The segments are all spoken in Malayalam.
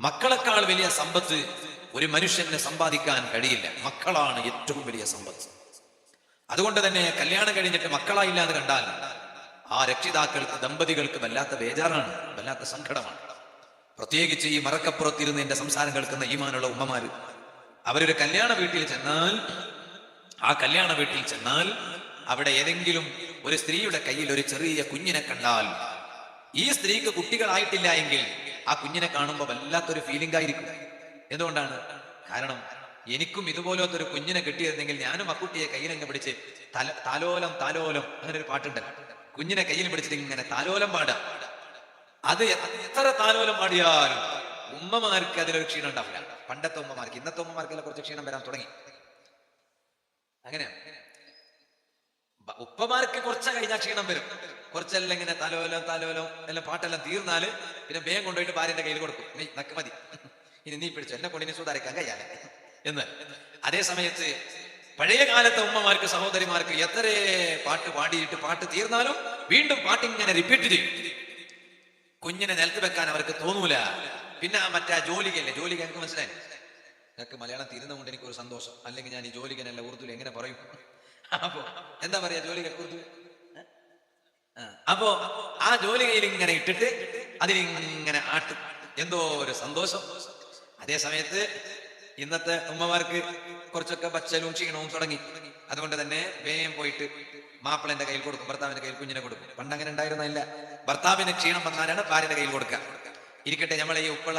മക്കളെക്കാൾ വലിയ സമ്പത്ത് ഒരു മനുഷ്യന് സമ്പാദിക്കാൻ കഴിയില്ല. മക്കളാണ് ഏറ്റവും വലിയ സമ്പത്ത്. അതുകൊണ്ട് തന്നെ കല്യാണം കഴിഞ്ഞിട്ട് മക്കളായില്ലാതെ കണ്ടാൽ ആ രക്ഷിതാക്കൾക്ക്, ദമ്പതികൾക്ക് വല്ലാത്ത ബേജാറാണ്, വല്ലാത്ത സങ്കടമാണ്. പ്രത്യേകിച്ച് ഈ മറക്കപ്പുറത്തിരുന്ന് എന്റെ സംസാരം കേൾക്കുന്ന ഈമാനുള്ള ഉമ്മമാര്, അവരൊരു കല്യാണ വീട്ടിൽ ചെന്നാൽ, ആ കല്യാണ വീട്ടിൽ ചെന്നാൽ അവിടെ ഏതെങ്കിലും ഒരു സ്ത്രീയുടെ കയ്യിൽ ഒരു ചെറിയ കുഞ്ഞിനെ കണ്ടാൽ, ഈ സ്ത്രീക്ക് കുട്ടികളായിട്ടില്ല എങ്കിൽ ആ കുഞ്ഞിനെ കാണുമ്പോൾ വല്ലാത്തൊരു ഫീലിംഗ് ആയിരിക്കും. എന്തുകൊണ്ടാണ്? കാരണം എനിക്കും ഇതുപോലത്തെ ഒരു കുഞ്ഞിനെ കിട്ടിയിരുന്നെങ്കിൽ ഞാനും ആ കുട്ടിയെ കയ്യിലങ്ങ് പിടിച്ച് താലോലം താലോലം, അങ്ങനെ ഒരു പാട്ടുണ്ടല്ലോ, കുഞ്ഞിനെ കയ്യിൽ പിടിച്ചിട്ട് ഇങ്ങനെ താലോലം പാടാം. അത് എത്ര താലോലം പാടിയാലും ഉമ്മമാർക്ക് അതിലൊരു ക്ഷീണം ഉണ്ടാവില്ല. പണ്ടത്തെ ഉമ്മമാർക്ക്, ഇന്നത്തെ ഉമ്മമാർക്കെല്ലാം കുറച്ച് ക്ഷീണം വരാൻ തുടങ്ങി. അങ്ങനെയാണ്. ഉപ്പമാർക്ക് കുറച്ച് കഴിഞ്ഞാൽ ക്ഷീണം വരും. കുറച്ചെല്ലാം ഇങ്ങനെ താലോലം താലോലം എല്ലാം പാട്ടെല്ലാം തീർന്നാല് പിന്നെ വേഗം കൊണ്ടുപോയിട്ട് ഭാര്യന്റെ കയ്യിൽ കൊടുക്കും. നീ നക്ക് മതി, ഇനി നീ പിടിച്ചു, എന്നെ കൊണ്ടിനെ സുധാരിക്കാൻ കഴിയാതെ എന്ന്. അതേ സമയത്ത് പഴയ കാലത്തെ ഉമ്മമാർക്ക്, സഹോദരിമാർക്ക് എത്ര പാട്ട് പാടിയിട്ട് പാട്ട് തീർന്നാലും വീണ്ടും പാട്ടിങ്ങനെ റിപ്പീറ്റ് ചെയ്യും. കുഞ്ഞിനെ നിലത്ത് വെക്കാൻ അവർക്ക് തോന്നൂല. പിന്നെ മറ്റേ ജോലികല്ലേ, ജോലിക്ക് എനിക്ക് മനസ്സിലായി, എനിക്ക് മലയാളം തീരുന്നതുകൊണ്ട് എനിക്കൊരു സന്തോഷം. അല്ലെങ്കിൽ ഞാൻ ഈ ജോലിക്കനല്ല ഉറുദുൽ എങ്ങനെ പറയും? അപ്പോ എന്താ പറയാ, ജോലികൾ ഉറുദു. അപ്പോ ആ ജോലികയിൽ ഇങ്ങനെ ഇട്ടിട്ട് അതിലിങ്ങനെ ആട്ടും, എന്തോ ഒരു സന്തോഷം. അതേ സമയത്ത് ഇന്നത്തെ ഉമ്മമാർക്ക് കുറച്ചൊക്കെ ബച്ചലും ക്ഷീണവും തുടങ്ങി. അതുകൊണ്ട് തന്നെ വേഗം പോയിട്ട് മാപ്പിളന്റെ കയ്യിൽ കൊടുക്കും, ഭർത്താവിന്റെ കയ്യിൽ കുഞ്ഞിനെ കൊടുക്കും. പണ്ട് അങ്ങനെ ഉണ്ടായിരുന്നില്ല. ഭർത്താവിന് ക്ഷീണം വന്നാലാണ് ഭാര്യന്റെ കയ്യിൽ കൊടുക്കുക. ഇരിക്കട്ടെ, നമ്മളെ ഈ ഉപ്പള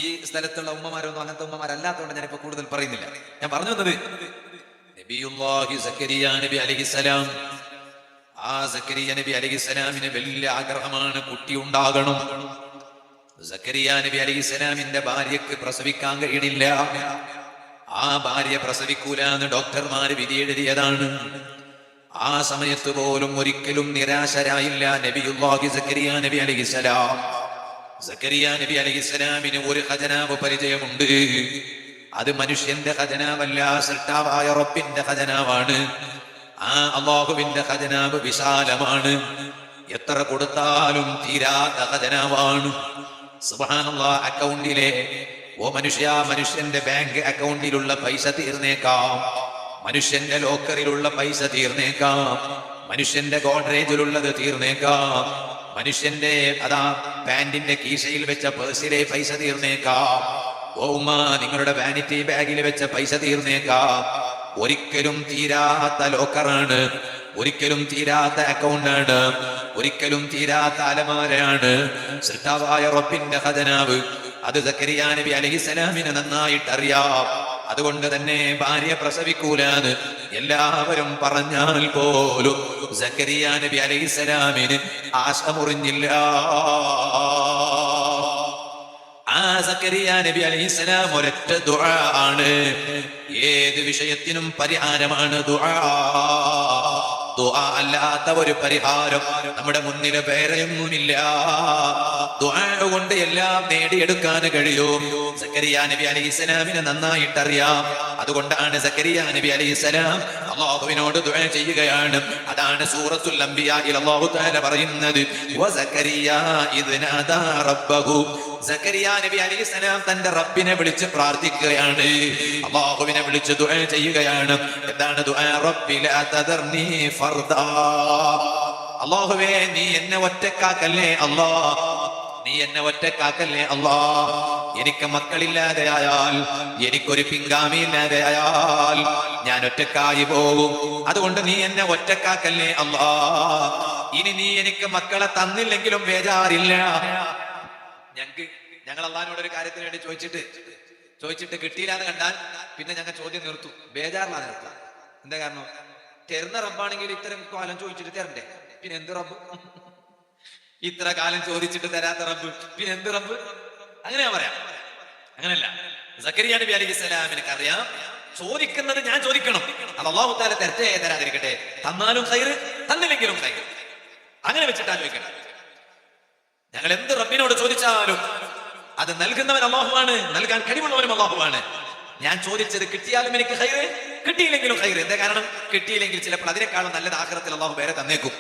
ഈ സ്ഥലത്തുള്ള ഉമ്മമാരൊന്നും അങ്ങനത്തെ ഉമ്മമാരല്ലാത്തതുകൊണ്ട് ഞാനിപ്പോ കൂടുതൽ പറയുന്നില്ല. ഞാൻ പറഞ്ഞു വന്നത്, നബിയുല്ലാഹി സക്കരിയ നബി അലൈഹിസ്സലാം, ആ സക്കരിയ നബി അലൈഹിസ്സലാമിന് വലിയ ആഗ്രഹമാണ് കുട്ടി ഉണ്ടാകണം. സക്കരിയ നബി അലൈഹിസ്സലാമിന്റെ ഭാര്യക്ക് പ്രസവിക്കാൻ കഴിയണില്ല. ആ ഭാര്യ പ്രസവിക്കൂല എന്ന് ഡോക്ടർമാര് വിധി എഴുതിയതാണ്. ആ സമയത്ത് പോലും ഒരിക്കലും നിരാശരായില്ല നബിയുല്ലാഹി സക്കരിയ നബി അലൈഹിസ്സലാം. സക്കരിയ നബി അലൈഹിസ്സലാമിന് ഒരു ഖജനാവ് പരിചയമുണ്ട്. അത് മനുഷ്യന്റെ ഖജനാവല്ല, സൃഷ്ടാവായ റബ്ബിന്റെ ഖജനാവാണ്. ആ അല്ലാഹുവിന്റെ ഖജനാവ് വിശാലമാണ്, എത്ര കൊടുത്താലും തീരാത്ത ഖജനാവാണ്. സുബ്ഹാനല്ലാഹ്. അക്കൗണ്ടിലെ മനുഷ്യന്റെ ബാങ്ക് അക്കൗണ്ടിലുള്ള പൈസ തീർന്നേക്കാം, മനുഷ്യന്റെ ലോക്കറിലുള്ള പൈസ തീർന്നേക്കാം, മനുഷ്യന്റെ ഗോഡ്രേജിലുള്ളത് തീർന്നേക്കാം, മനുഷ്യന്റെ പാന്റിന്റെ കീശയിൽ വെച്ച പേഴ്സിലെ പൈസ തീർന്നേക്കാം, നിങ്ങളുടെ വാനിറ്റി ബാഗിൽ വെച്ച പൈസ തീർന്നേക്കാം. ഒരിക്കലും തീരാത്ത ലോക്കറാണ്, ഒരിക്കലും തീരാത്ത അക്കൗണ്ടാണ്, ഒരിക്കലും തീരാത്ത അലമാരയാണ് സൃഷ്ടാവായ റബ്ബിന്റെ ഖജനാവ്. അത് സക്കരിയ നബി അലൈഹിസ്സലാമിന് നന്നായിട്ട് അറിയാം. അതുകൊണ്ട് തന്നെ ഭാര്യ പ്രസവിക്കൂലാന്ന് എല്ലാവരും പറഞ്ഞാൽ പോലും സക്കരിയ നബി അലൈഹിസ്സലാമിന് ആശ മുറിഞ്ഞില്ല. ആ സക്കരിയ നബി അലൈഹിസ്സലാം ഒരൊറ്റ ദുആ ആണ്, ഏത് വിഷയത്തിനും പരിഹാരമാണ് ദുആ. ദുആ അല്ലാത്ത ഒരു പരിഹാരം നമ്മുടെ മുന്നിൽ വേറെയൊന്നുമില്ല. ദുആ കൊണ്ട് എല്ലാം നേടിയെടുക്കാൻ കഴിയും. സക്കരിയ നബി അലൈഹിസ്സലാമിനെ നന്നായിട്ട് അറിയാം. അതുകൊണ്ടാണ് സക്കരിയ നബി അലൈഹിസ്സലാം അല്ലാഹുവിനോട് ദുആ ചെയ്യുകയാണ്. അതാണ് സൂറത്തുൽ അംബിയായിൽ അല്ലാഹു തആല പറയുന്നത്, വസക്കരിയ ഇദ് നാദാ റബ്ബഹു. സക്കരിയ നബി അലൈഹിസ്സലാം തന്റെ റബ്ബിനെ വിളിച്ച് പ്രാർത്ഥിക്കുകയാണ്, അല്ലാഹുവിനെ വിളിച്ച് ദുആ ചെയ്യുകയാണ്. എന്താണ് ദുആ? റബ്ബി ലാ തദർനി ഫർദാ. അല്ലാഹുവേ, നീ എന്നെ ഒറ്റക്കാക്കല്ലേ അല്ലാ, നീ എന്നെ ഒറ്റക്കാക്കല്ലേ അല്ലാ. എനിക്ക് മക്കളില്ലാതെയായാൽ, എനിക്കൊരു പിൻഗാമി ഇല്ലാതെയായാൽ ഞാൻ ഒറ്റക്കായി പോകും. അതുകൊണ്ട് നീ എന്നെ ഒറ്റക്കാക്കല്ലേ അല്ലാ. ഇനി നീ എനിക്ക് മക്കളെ തന്നില്ലെങ്കിലും ബേജാറില്ല. ഞങ്ങൾ അള്ളാഹിനോട് ഒരു കാര്യത്തിന് വേണ്ടി ചോദിച്ചിട്ട് കിട്ടിയില്ലാന്ന് കണ്ടാൽ പിന്നെ ഞങ്ങൾ ചോദ്യം നിർത്തും, ബേജാറില്ലാതെ നിർത്താം. എന്താ കാരണം? തരുന്ന റബ്ബാണെങ്കിൽ ഇത്തരം കാലം ചോദിച്ചിട്ട് തരണ്ടേ, പിന്നെ എന്ത് റബ്ബ്? ഇത്ര കാലം ചോദിച്ചിട്ട് തരാത്ത റബ്ബ്, പിന്നെ എന്ത് റബ്ബ്? അങ്ങനെയാ പറയാം. അങ്ങനെയല്ല. സക്കരിയ നബി അലൈഹിസ്സലാമിനൊക്കെ അറിയാം, ചോദിക്കുന്നത് ഞാൻ ചോദിക്കണം, അത് അല്ലാഹു തആല തരട്ടെ തരാതിരിക്കട്ടെ, തന്നാലും ഖൈറ്, തന്നില്ലെങ്കിലും ഖൈറ്. അങ്ങനെ വെച്ചിട്ടാ ചോദിക്കണം. ഞങ്ങൾ എന്ത് റബ്ബിനോട് ചോദിച്ചാലും അത് നൽകുന്നവൻ അല്ലാഹുവാണ്, നൽകാൻ കഴിവുള്ളവനും അല്ലാഹുവാണ്. ഞാൻ ചോദിച്ചത് കിട്ടിയാലും എനിക്ക് ഖൈറ്, കിട്ടിയില്ലെങ്കിലും ഖൈറ്. എന്താ കാരണം? കിട്ടിയില്ലെങ്കിൽ ചിലപ്പോൾ അതിനേക്കാളും നല്ലത് ആഖിറത്തിൽ അല്ലാഹു വേറെ തന്നേക്കും.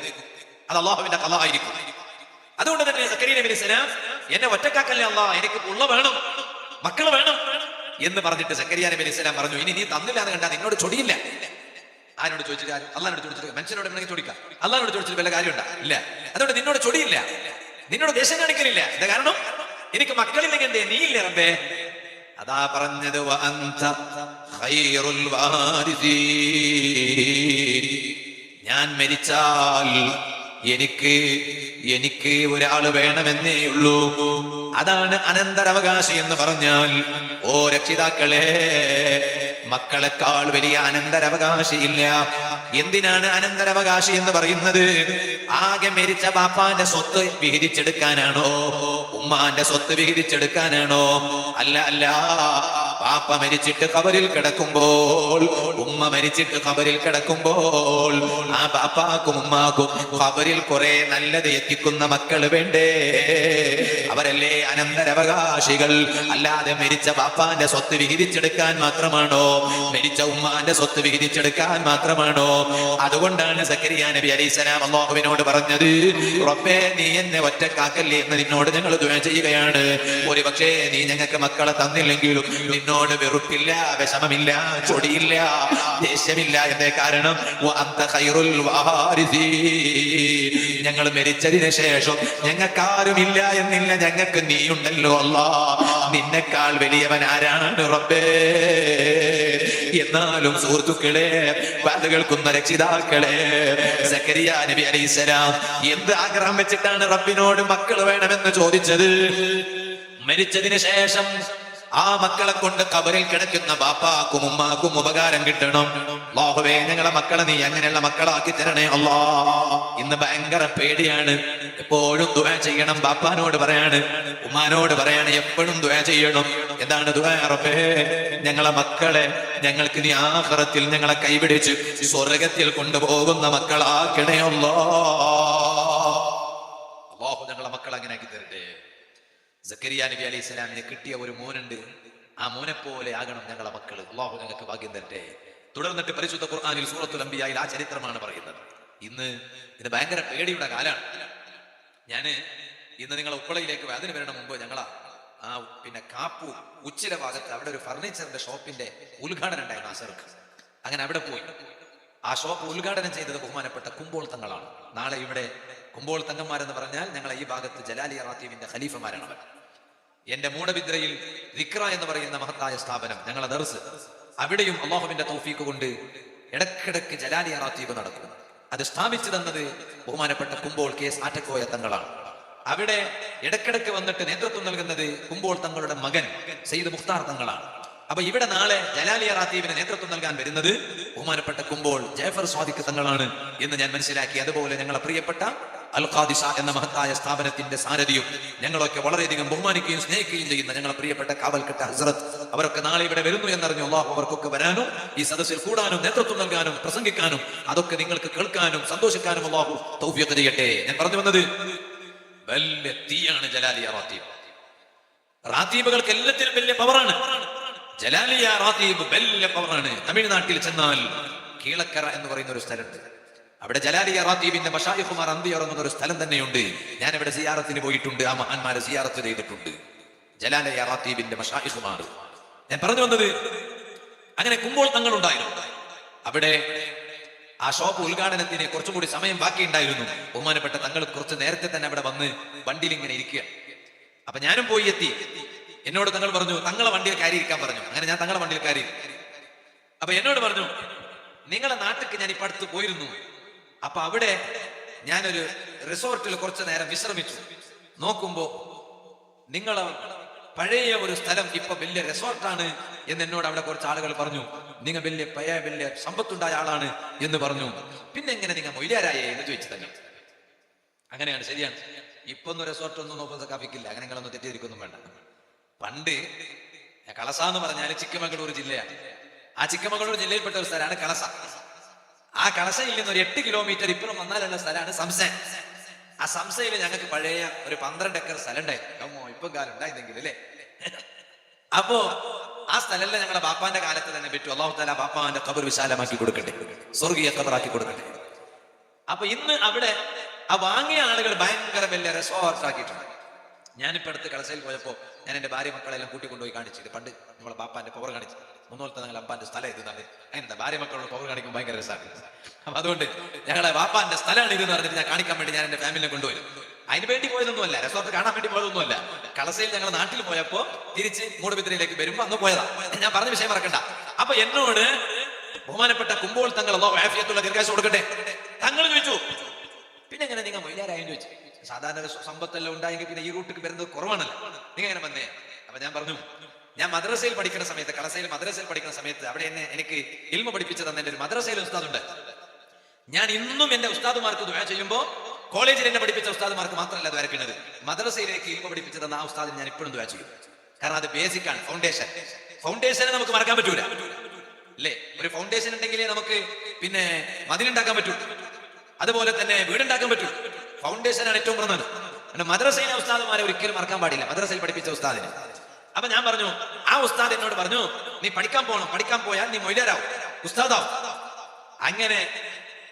അത് അല്ലാഹുവിന്റെ ഖളാ ആയിരിക്കും. അതുകൊണ്ട് തന്നെ സക്കരിയ നബി അലൈഹിസ്സലാം എന്നെ ഒറ്റക്കാക്കല്ലേ അല്ലാ, എനിക്ക് ഉള്ള വേണം, മക്കൾ വേണം എന്ന് പറഞ്ഞിട്ട് സക്കരിയ നബി അലൈഹി സ്വലാം പറഞ്ഞു, ഇനി നീ തന്നില്ല എന്ന് കണ്ടാൽ നിന്നോട് ചൊടിയില്ല. ആരോട് ചോദിച്ചിട്ട്? അള്ളാഹിനോട് ചോദിച്ചിട്ട്. മനുഷ്യനോട് വേണമെങ്കിൽ ചോദിക്കാം, അള്ളാഹിനോട് ചോദിച്ചിട്ട് വല്ല കാര്യമുണ്ടാ? ഇല്ല. അതുകൊണ്ട് നിന്നോട് ചൊടിയില്ല, നിന്നോട് ദേഷ്യം കാണിക്കലില്ല. എന്താ കാരണം? എനിക്ക് മക്കളില്ലെങ്കിൽ എന്തേ? നീ ഇല്ല റബ്ബേ. അതാ പറഞ്ഞത് ഞാൻ മരിച്ചാൽ എനിക്ക് ഒരാള് വേണമെന്നേ ഉള്ളൂ. അതാണ് അനന്തരാവകാശി എന്ന് പറഞ്ഞാൽ. ഓ രക്ഷിതാക്കളെ, മക്കളെക്കാൾ വലിയ അനന്തരാവകാശിയില്ല. എന്തിനാണ് അനന്തരാവകാശി എന്ന് പറയുന്നത്? ആകെ മരിച്ച ബാപ്പാന്റെ സ്വത്ത് വിഹിരിച്ചെടുക്കാനാണോ? ഉമ്മാന്റെ സ്വത്ത് വിഹിരിച്ചെടുക്കാനാണോ? അല്ല അല്ല. ബാപ്പ മരിച്ചിട്ട് ഖബറിൽ കിടക്കുമ്പോൾ, ഉമ്മ മരിച്ചിട്ട് ഖബറിൽ കിടക്കുമ്പോൾ, ആ ബാപ്പാക്കും ഉമ്മാക്കും ഖബറിൽ കുറെ നല്ലത് എത്തിക്കുന്ന മക്കള് വേണ്ടേ? അവരല്ലേ അനന്തരാവകാശികൾ. അല്ലാതെ മരിച്ച ബാപ്പാന്റെ സ്വത്ത് വിഹിരിച്ചെടുക്കാൻ മാത്രമാണോ? മരിച്ച ഉമ്മാന്റെ സ്വത്ത് വിഹിരിച്ചെടുക്കാൻ മാത്രമാണോ? അതുകൊണ്ടാണ് സക്കരിയ നബി അലൈഹിസ്സലാം അല്ലാഹുവിനോട് പറഞ്ഞത്, റബ്ബേ നീ എന്നെ ഒറ്റക്കാക്കല്ലേ എന്ന് നിന്നോട് ഞങ്ങൾ ദുആ ചെയ്യുകയാണ്. ഒരു പക്ഷേ നീ ഞങ്ങൾക്ക് മക്കളെ തന്നില്ലെങ്കിലും നിന്നോട് വെറുപ്പില്ല, വിഷമമില്ല, ചൊടിയില്ല, ദേഷ്യമില്ല. എന്തേ കാരണം? ഞങ്ങൾ മരിച്ചതിന് ശേഷം ഞങ്ങൾക്കാരുമില്ല എന്നില്ല, ഞങ്ങൾക്ക് നീയുണ്ടല്ലോ അല്ലാ. നിന്നെക്കാൾ വലിയവൻ ആരാണ് റബ്ബേ? എന്നാലും സുഹൃത്തുക്കളെ, വാത് കേൾക്കുന്ന രക്ഷിതാക്കളെ, സക്കരിയ നബി അലൈഹിസ്സലാം എന്ത് ആഗ്രഹം വെച്ചിട്ടാണ് റബ്ബിനോട് മക്കൾ വേണമെന്ന് ചോദിച്ചത്? മരിച്ചതിന് ശേഷം ആ മക്കളെ കൊണ്ട് ഖബറിൽ കിടക്കുന്ന ബാപ്പാക്കും ഉമ്മാക്കും ഉപകാരം കിട്ടണം. അല്ലാഹുവേ, ഞങ്ങളെ മക്കളെ നീ അങ്ങനെയുള്ള മക്കളാക്കി തരണേ അല്ലാ. ഇന്ന് ഭയങ്കര പേടിയാണ്. എപ്പോഴും ദുആ ചെയ്യണം. ബാപ്പാനോട് പറയാണ്, ഉമ്മാനോട് പറയാണ്, എപ്പോഴും ദുആ ചെയ്യണം. എന്താണ് ദുആ? റബ്ബേ, ഞങ്ങളെ മക്കളെ ഞങ്ങൾക്ക് നീ ആഖിറത്തിൽ ഞങ്ങളെ കൈപിടിച്ച് സ്വർഗ്ഗത്തിൽ കൊണ്ടുപോകുന്ന മക്കളാക്കണേ അല്ലാ. അല്ലാഹു ഞങ്ങളെ മക്കളെ അങ്ങനെ ആക്കി തരട്ടെ. സക്കരിയ നബി അലൈഹി സ്വലാമിന് കിട്ടിയ ഒരു മോനുണ്ട്. ആ മോനെ പോലെ ആകണം ഞങ്ങളെ മക്കള്. അല്ലാഹു ഞങ്ങൾക്ക് ഭാഗ്യം തരട്ടെ. തുടർന്നിട്ട് പരിശുദ്ധ ഖുർആനിൽ സൂറത്തുൽ അംബിയായിൽ ആ ചരിത്രമാണ് പറയുന്നത്. ഇന്ന് ഭയങ്കര പേടിയുടെ കാലാണ്. ഇന്ന് നിങ്ങളെ ഉപ്പളയിലേക്ക് അതിന് വരണം മുമ്പ് ഞങ്ങളാ കാപ്പു ഉച്ചില ഭാഗത്ത് അവിടെ ഒരു ഫർണിച്ചറിന്റെ ഷോപ്പിന്റെ ഉദ്ഘാടനം ഉണ്ടായിരുന്നു അസർക്ക്. അങ്ങനെ അവിടെ പോയി ആ ഷോപ്പ് ഉദ്ഘാടനം ചെയ്തത് ബഹുമാനപ്പെട്ട കുമ്പോൾ തങ്ങളാണ്. നാളെ ഇവിടെ കുമ്പോൾ തങ്ങന്മാരെന്ന് പറഞ്ഞാൽ ഞങ്ങളെ ഈ ഭാഗത്ത് ജലാലിയ റാത്തീബിന്റെ ഖലീഫമാരാണ് അവർ. എന്റെ മൂടബിദ്രയിൽ ദിക്ര എന്ന് പറയുന്ന മഹത്തായ സ്ഥാപനം, ഞങ്ങളെ ദർസ്, അവിടെയും അള്ളാഹുവിന്റെ തൗഫീഖ് കൊണ്ട് ഇടക്കിടക്ക് ജലാലിയ റാത്തീബ് നടക്കും. അത് സ്ഥാപിച്ചു തന്നത് ബഹുമാനപ്പെട്ട കുമ്പോൾ കേസ് ആറ്റക്കോയ തങ്ങളാണ്. അവിടെ ഇടക്കിടക്ക് വന്നിട്ട് നേതൃത്വം നൽകുന്നത് കുമ്പോൾ തങ്ങളുടെ മകൻ സയ്യിദ് മുഖ്താർ തങ്ങളാണ്. അപ്പൊ ഇവിടെ നാളെ ജലാലിയ റാത്തീബിന് നേതൃത്വം നൽകാൻ വരുന്നത് ബഹുമാനപ്പെട്ട കുമ്പോൾ ജാഫർ സ്വാദിഖ് തങ്ങളാണ് എന്ന് ഞാൻ മനസ്സിലാക്കി. അതുപോലെ ഞങ്ങളെ പ്രിയപ്പെട്ട അൽ ഖാദിസ എന്ന മഹത്തായ സ്ഥാപനത്തിന്റെ സാരഥിയും ഞങ്ങളൊക്കെ വളരെയധികം ബഹുമാനിക്കുകയും സ്നേഹിക്കുകയും ചെയ്യുന്ന ഞങ്ങളെ പ്രിയപ്പെട്ട കാവൽക്കട്ട ഹസ്രത്ത്, അവരൊക്കെ നാളെ ഇവിടെ വരുന്നു എന്നറിഞ്ഞു. അല്ലാഹു അവർക്കൊക്കെ വരാനും ഈ സദസ്സിൽ കൂടാനും നേതൃത്വം നൽകാനും പ്രസംഗിക്കാനും അതൊക്കെ നിങ്ങൾക്ക് കേൾക്കാനും സന്തോഷിക്കാനും അല്ലാഹു തൗഫീഖ് ചെയ്യട്ടെ. ഞാൻ പറഞ്ഞു വന്നത്, വലിയ തീയാണ് ജലാലിയ റാത്തീബ്. റാത്തീബുകൾക്ക് എല്ലാത്തിനും വലിയ പവറാണ്. ജലാലിയ റാത്തീബ് വലിയ പവറാണ്. തമിഴ്നാട്ടിൽ ചെന്നാൽ കീളക്കര എന്ന് പറയുന്ന ഒരു സ്ഥലമുണ്ട്. അവിടെ ജലാലിയ റാത്തീബിന്റെ മശായിഖുമാർ അന്തി ഉറങ്ങുന്ന ഒരു സ്ഥലം തന്നെയുണ്ട്. ഞാൻ ഇവിടെ സിയാറത്തിന് പോയിട്ടുണ്ട്. ആ മഹാന്മാരെ സിയാറത്ത് ചെയ്തിട്ടുണ്ട്. ജലാലിയ റാത്തീബിന്റെ മശായിഖുമാർ. ഞാൻ പറഞ്ഞു വന്നത്, അങ്ങനെ കുമ്പോൾ തങ്ങൾ ഉണ്ടായിരുന്നു. അവിടെ ആ ഷോപ്പ് ഉദ്ഘാടനത്തിന് കുറച്ചും കൂടി സമയം ബാക്കി ഉണ്ടായിരുന്നു. ബഹുമാനപ്പെട്ട തങ്ങൾ കുറച്ച് നേരത്തെ തന്നെ അവിടെ വന്ന് വണ്ടിയിൽ ഇങ്ങനെ ഇരിക്കുക. അപ്പൊ ഞാനും പോയി എത്തി. എന്നോട് തങ്ങൾ പറഞ്ഞു, തങ്ങളെ വണ്ടിയിൽ കയറി ഇരിക്കാൻ പറഞ്ഞു. അങ്ങനെ ഞാൻ തങ്ങളെ വണ്ടിയിൽ കയറി. അപ്പൊ എന്നോട് പറഞ്ഞു, നിങ്ങളെ നാട്ടിലേക്ക് ഞാൻ ഇപ്പൊ അടുത്ത് പോയിരുന്നു. അപ്പൊ അവിടെ ഞാനൊരു റിസോർട്ടിൽ കുറച്ചു നേരം വിശ്രമിച്ചു. നോക്കുമ്പോ നിങ്ങളെ പഴയ ഒരു സ്ഥലം ഇപ്പൊ വലിയ റിസോർട്ടാണ് എന്ന് എന്നോട് അവിടെ കുറച്ച് ആളുകൾ പറഞ്ഞു. നിങ്ങൾ വലിയ സമ്പത്തുണ്ടായ ആളാണ് എന്ന് പറഞ്ഞു. പിന്നെ എങ്ങനെ നിങ്ങൾ മൊയ്ലാരായേ എന്ന് ചോദിച്ചു തന്നെ. അങ്ങനെയാണ്, ശരിയാണ്. ഇപ്പൊ ഒന്നും റിസോർട്ടൊന്നും നോക്കുന്ന കാപ്പിക്കില്ല. അങ്ങനെ നിങ്ങളൊന്നും തെറ്റിദ്ധരിക്കൊന്നും വേണ്ട. പണ്ട് കളസ എന്ന് പറഞ്ഞാൽ ചിക്കമംഗളൂർ ജില്ലയാണ്. ആ ചിക്കമംഗളൂർ ജില്ലയിൽപ്പെട്ട ഒരു സ്ഥലമാണ് കളസ. ആ കളസയിൽ നിന്ന് ഒരു 8 കിലോമീറ്റർ ഇപ്പുറം വന്നാലുള്ള സ്ഥലമാണ് സംസ. ആ സംസയിൽ ഞങ്ങൾക്ക് പഴയ ഒരു 12 ഏക്കർ സ്ഥലം ഉണ്ടായിരുന്നു. ഇപ്പൊ കാലം ഉണ്ടായിരുന്നെങ്കിൽ അല്ലേ. അപ്പോ ആ സ്ഥലം ഞങ്ങളുടെ ബാപ്പാന്റെ കാലത്ത് തന്നെ പറ്റൂ. അല്ലാഹു തആല ബാപ്പാന്റെ ഖബർ വിശാലമാക്കി കൊടുക്കട്ടെ, സ്വർഗീയ ഖബറാക്കി കൊടുക്കട്ടെ. അപ്പൊ ഇന്ന് അവിടെ ആ വാങ്ങിയ ആളുകൾ ഭയങ്കര വലിയ റിസോർട്ട് ആക്കിയിട്ടുണ്ട്. ഞാനിപ്പോൾ അടുത്ത് കളസയിൽ പോയപ്പോൾ ഞാൻ എൻ്റെ ഭാര്യ മക്കളെല്ലാം കൂട്ടിക്കൊണ്ടുപോയി കാണിച്ചിട്ട്, പണ്ട് നമ്മളെ ബാപ്പാന്റെ പവർ കാണിച്ചു, മുന്നോട്ട് ഞങ്ങൾ അപ്പാന്റെ സ്ഥലം ഇതാണ്, അങ്ങനത്തെ ഭാര്യ മക്കളുടെ പവർ കാണിക്കുമ്പോൾ ഭയങ്കര രസമാണ്. അപ്പൊ അതുകൊണ്ട് ഞങ്ങളെ ബാപ്പാന്റെ സ്ഥലമാണ് ഇതെന്ന് പറഞ്ഞിട്ട് ഞാൻ കാണിക്കാൻ വേണ്ടി ഞാൻ എൻ്റെ ഫാമിലിനെ കൊണ്ടുപോയി. അതിന് വേണ്ടി പോയതൊന്നുമല്ല, രസോർട്ട് കാണാൻ വേണ്ടി പോയതൊന്നുമല്ല. കളസയിൽ ഞങ്ങൾ നാട്ടിൽ പോയപ്പോ തിരിച്ച് മൂടുബിദ്രയിലേക്ക് വരുമ്പോ അന്ന് പോയതാ. ഞാൻ പറഞ്ഞ വിഷയം മറക്കണ്ട. അപ്പൊ എന്നോട് ബഹുമാനപ്പെട്ട കുമ്പോൾ തങ്ങൾ അല്ലാഹു ആഫിയത്തുള്ള ദീർഘായുസ്സ് കൊടുക്കട്ടെ, തങ്ങൾ ചോദിച്ചു, പിന്നെ എങ്ങനെ നിങ്ങൾ മൊയിലാരായെന്ന് ചോദിച്ചു. സാധാരണ സമ്പത്തെല്ലാം ഉണ്ടായെങ്കിൽ പിന്നെ ഈ റൂട്ടിൽ വരുന്നത് കുറവാണല്ലോ, നിങ്ങൾ എങ്ങനെ വന്നേ? അപ്പൊ ഞാൻ പറഞ്ഞു, ഞാൻ മദ്രസയിൽ പഠിക്കുന്ന സമയത്ത്, കളസയിൽ മദ്രസയിൽ പഠിക്കുന്ന സമയത്ത് അവിടെ എനിക്ക് ഇൽമ പഠിപ്പിച്ചു തന്നെ എൻ്റെ ഒരു മദ്രസയിൽ ഉസ്താദുണ്ട്. ഞാൻ ഇന്നും എന്റെ ഉസ്താദുമാർക്ക് ദുആ ചെയ്യുമ്പോൾ കോളേജിൽ എന്നെ പഠിപ്പിച്ച ഉസ്താദുമാർക്ക് മാത്രമല്ല അത് വരയ്ക്കുന്നത്, മദ്രസയിലേക്ക് ഇൽമ പഠിപ്പിച്ചു തന്ന ആ ഉസ്താദിന് ഞാൻ ഇപ്പോഴും ദുആ ചെയ്യും. കാരണം അത് ബേസിക് ആണ്, ഫൗണ്ടേഷൻ. ഫൗണ്ടേഷനെ നമുക്ക് മറക്കാൻ പറ്റൂല അല്ലേ? ഒരു ഫൗണ്ടേഷൻ ഉണ്ടെങ്കിലേ നമുക്ക് പിന്നെ മതിലുണ്ടാക്കാൻ പറ്റൂ, അതുപോലെ തന്നെ വീടുണ്ടാക്കാൻ പറ്റൂ. ഫൗണ്ടേഷനാണ് ഏറ്റവും പ്രധാനം. മദ്രസയിലെ ഉസ്താദുമാരെ ഒരിക്കലും മറക്കാൻ പാടില്ല, മദ്രസയിൽ പഠിപ്പിച്ച ഉസ്താദിനെ. അപ്പൊ ഞാൻ പറഞ്ഞു, ആ ഉസ്താദ് എന്നോട് പറഞ്ഞു, നീ പഠിക്കാൻ പോകണം, പഠിക്കാൻ പോയാൽ നീ മൊയ്ലാരാവും, ഉസ്താദാവും. അങ്ങനെ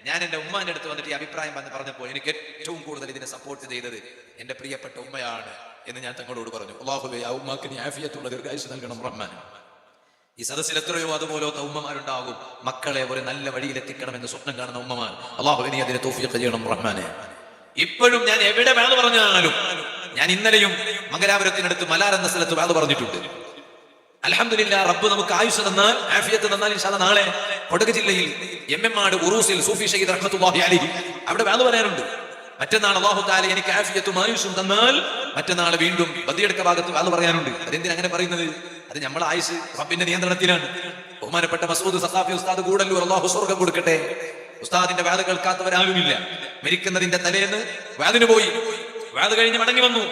ഞാൻ എൻ്റെ ഉമ്മാന്റെ അടുത്ത് വന്നിട്ട് ഈ അഭിപ്രായം പറഞ്ഞപ്പോൾ എനിക്ക് ഏറ്റവും കൂടുതൽ ഇതിനെ സപ്പോർട്ട് ചെയ്തത് എൻ്റെ പ്രിയപ്പെട്ട ഉമ്മയാണ് എന്ന് ഞാൻ തങ്ങളോട് പറഞ്ഞു. അല്ലാഹുവേ, ആ ഉമ്മാക്ക് നീ ആഫിയത്തുള്ള ദീർഘായുസ്സ് നൽകണം റഹ്മാൻ. ഈ സദസ്സിൽ എത്രയോ അതുപോലത്തെ ഉമ്മമാരുണ്ടാകും, മക്കളെ ഒരു നല്ല വഴിയിലെത്തിക്കണമെന്ന് സ്വപ്നം കാണുന്ന ഉമ്മമാർ. അല്ലാഹുവേ, നീ അതിനെ തൗഫീഖ് ചെയ്യണം റഹ്മാനെ. ഇപ്പോഴും ഞാൻ എവിടെ വേണം പറഞ്ഞാലും, ഞാൻ ഇന്നലെയും മംഗലാപുരത്തിനടുത്ത് മലാർ എന്ന സ്ഥലത്ത് വേദ പറഞ്ഞിട്ടുണ്ട്. അൽഹംദുലില്ലാഹ്, റബ്ബ് നമുക്ക് ആയുസ് തന്നാൽ, ആഫിയത്ത് തന്നാൽ ഇൻഷാ അല്ലാഹ് നാളെ കൊടക് ജില്ലയിൽ എംഎംആട് ഉറൂസിൽ സൂഫി ഷഹീദ് റഹ്മത്തുള്ളാഹി അലൈഹി അവിടെ വേദ പറയാനുണ്ട്. മറ്റന്നാൾ അല്ലാഹു തആല എനിക്ക് ആഫിയത്തും ആയുസും തന്നാൽ മറ്റന്നാൾ വീണ്ടും ബദിയടുക്ക ഭാഗത്ത് വേദ പറയാനുണ്ട്. അതെന്തിനാ അങ്ങനെ പറയുന്നത്? അത് നമ്മളെ ആയുസ് റബ്ബിന്റെ നിയന്ത്രണത്തിലാണ്. ബഹുമാനപ്പെട്ട മസൂദ് സഖാഫി ഉസ്താദ് കൂടല്ലൂർ, അല്ലാഹു സ്വർഗ്ഗം കൊടുക്കട്ടെ. ഉസ്താദിന്റെ വേദ കേൾക്കാത്തവരാരുമില്ല. മരിക്കുന്നതിന്റെ തലേന്ന് വേദന പോയി, വേദ കഴിഞ്ഞ് മടങ്ങി വന്നു.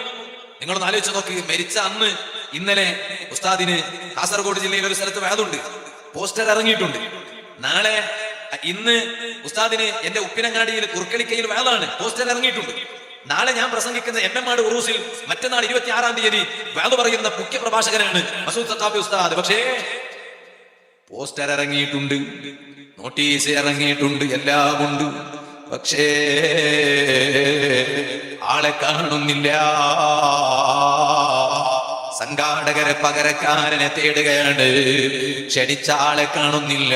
നിങ്ങളൊന്ന് ആലോചിച്ച് നോക്ക്, മരിച്ച അന്ന് ഇന്നലെ ഉസ്താദിന് കാസർഗോഡ് ജില്ലയിൽ ഒരു സ്ഥലത്ത് വേദുണ്ട്, പോസ്റ്റർ ഇറങ്ങിയിട്ടുണ്ട്. നാളെ ഇന്ന് ഉസ്താദിന് എന്റെ ഉപ്പിനങ്ങാടിയിൽ കുറുക്കളിക്കയിൽ വേദാണ്, പോസ്റ്റർ ഇറങ്ങിയിട്ടുണ്ട്. നാളെ ഞാൻ പ്രസംഗിക്കുന്ന എംഎംആട് ഉറൂസിൽ മറ്റന്നാൾ 26-ാം തീയതി വേദ പറയുന്ന മുഖ്യ പ്രഭാഷകനാണ് മസൂദ് സഖാഫി ഉസ്താദ്. പക്ഷേ പോസ്റ്റർ ഇറങ്ങിയിട്ടുണ്ട്, നോട്ടീസ് ഇറങ്ങിയിട്ടുണ്ട്, എല്ലാം ഉണ്ട്. പക്ഷേ ആളെ കാണുന്നില്ല. സംഘാടകരെ പകരക്കാരനെ തേടുകയാണ്, ക്ഷണിച്ച ആളെ കാണുന്നില്ല.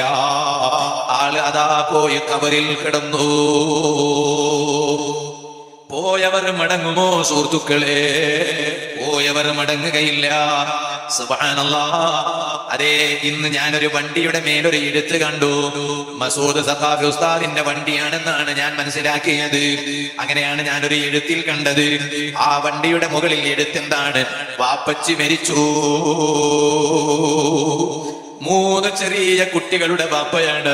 ആള് അതാ പോയി കബറിൽ കിടന്നു. പോയവർ മടങ്ങുമോ സുഹൃത്തുക്കളെ? പോയവർ മടങ്ങുകയില്ല. സുബ്ഹാനല്ലാഹ്. അതെ, ഇന്ന് ഞാനൊരു വണ്ടിയുടെ മേലൊരു എഴുത്ത് കണ്ടു, മസൂദ് സഖാഫി ഉസ്താദിന്റെ വണ്ടിയാണെന്നാണ് ഞാൻ മനസ്സിലാക്കിയത്. അങ്ങനെയാണ് ഞാനൊരു എഴുത്തിൽ കണ്ടത്. ആ വണ്ടിയുടെ മുകളിൽ എഴുത്തെന്താണ്? വാപ്പച്ചി മരിച്ചു. 3 ചെറിയ കുട്ടികളുടെ ബാപ്പയാണ്.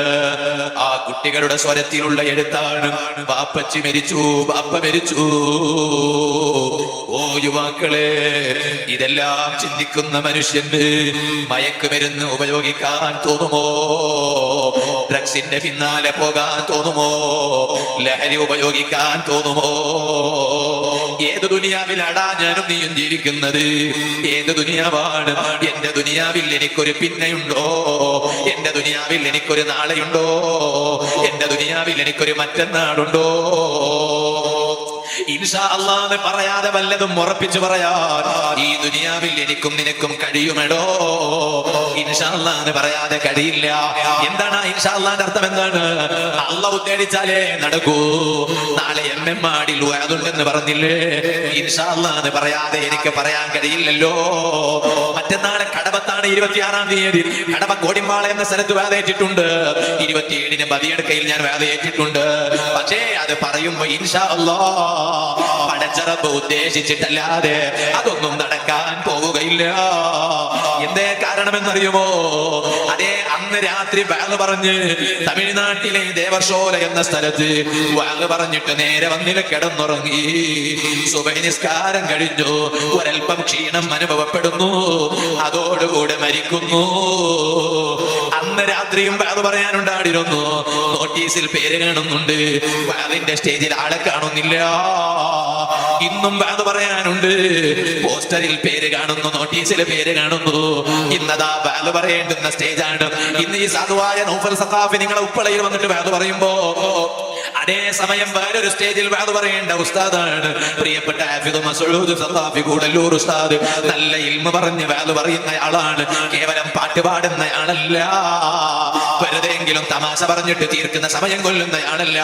ആ കുട്ടികളുടെ സ്വരത്തിലുള്ള എഴുത്താണ്, ബാപ്പച്ചി മരിച്ചു, ബാപ്പ മരിച്ചു. ഓ യുവാക്കളെ, ഇതെല്ലാം ചിന്തിക്കുന്ന മനുഷ്യന് മയക്കുമരുന്ന് ഉപയോഗിക്കാൻ തോന്നുമോ? ഡ്രഗ്സിന്റെ പിന്നാലെ പോകാൻ തോന്നുമോ? ലഹരി ഉപയോഗിക്കാൻ തോന്നുമോ? ഏത് ദുനിയാവിലാടാ ഞാനും നീയും ജീവിക്കുന്നത്? ഏത് ദുനിയാവാണ്? എന്റെ ദുനിയാവിൽ എനിക്കൊരു പിന്നെയുണ്ടോ? എന്റെ ദുനിയാവിൽ എനിക്കൊരു നാളെയുണ്ടോ? എന്റെ ദുനിയാവിൽ എനിക്കൊരു മറ്റന്നാളുണ്ടോ? ഇൻഷാ അല്ലാഹ് എന്ന് പറയാതെ വല്ലതും ഉറപ്പിച്ചു പറയാൻ ഈ ദുനിയാവിൽ എനിക്കും നിനക്കും കഴിയുമെടോ? ഇൻഷാ അല്ലാഹ് എന്ന് പറയാതെ കഴിയില്ല. എന്താണ് ഇൻഷാ അല്ലാഹ്ന്റെ അർത്ഥം? എന്താണ്? അല്ലാഹ് ഉദ്ദേശിച്ചാലേ നടക്കൂ. നാളെ എംഎംആടിൽ വഅദുണ്ടെന്ന് പറഞ്ഞില്ലേ? ഇൻഷാ അല്ലാഹ് എന്ന് പറയാതെ എനിക്ക് പറയാൻ കഴിയില്ലല്ലോ. മറ്റന്നാളെ കടവത്താണ് 26-ാം തീയതി. കടവ കോടിമ്പാള എന്ന സ്ഥലത്ത് വേദയേറ്റിട്ടുണ്ട്. 27-ന് ബദിയടുക്കയിൽ ഞാൻ വേദയേറ്റിട്ടുണ്ട്. പക്ഷേ അത് പറയുമ്പോ ഇൻഷാ അല്ലാഹ് പടച്ചറബ് ഉദ്ദേശിച്ചിട്ടല്ലാതെ അതൊന്നും നടക്കാൻ പോവുകയില്ല. എന്തേ കാരണമെന്നറിയുമോ? അതേ, അന്ന് രാത്രി വാള് പറഞ്ഞ് തമിഴ്നാട്ടിലെ ദേവർഷോല എന്ന സ്ഥലത്ത് വാള് പറഞ്ഞിട്ട് നേരെ വന്നിൽ കിടന്നുറങ്ങി. സുബഹി നിസ്കാരം കഴിഞ്ഞു, ഒരൽപ്പം ക്ഷീണം അനുഭവപ്പെടുന്നു, അതോടുകൂടെ മരിക്കുന്നു. അന്ന് രാത്രിയും വാള് പറയാനുണ്ടായിരുന്നു. നോട്ടീസിൽ പേര് കാണുന്നുണ്ട്, വാളിന്റെ സ്റ്റേജിൽ ആളെ കാണുന്നില്ല. ഇന്നും വാള് പറയാനുണ്ട്, പോസ്റ്ററിൽ പേര് കാണുന്നു, നോട്ടീസിൽ പേര് കാണുന്നു. ഇന്നതാ വാള് പറയേണ്ടുന്ന സ്റ്റേജാണ്. ഇന്ന് ഈ സാധുവായ നൗഫൽ സഖാഫി നിങ്ങളെ ഉപ്പളയിൽ വന്നിട്ട് വാള് പറയുമ്പോ അതേ സമയം വേറൊരു സ്റ്റേജിൽ വാദ് പറയേണ്ട ഉസ്താദാണ് പ്രിയപ്പെട്ട ഹാഫിദ് മസ്ഊദ് സഖാഫി കൂടല്ലൂർ ഉസ്താദ്. നല്ല ഇൽമ പറഞ്ഞ് വാദ് പറയുന്നയാളാണ്, കേവലം പാട്ട് പാടുന്നയാളല്ല, വെറുതെയെങ്കിലും തമാശ പറഞ്ഞിട്ട് തീർക്കുന്ന സമയം കൊല്ലുന്നയാളല്ല,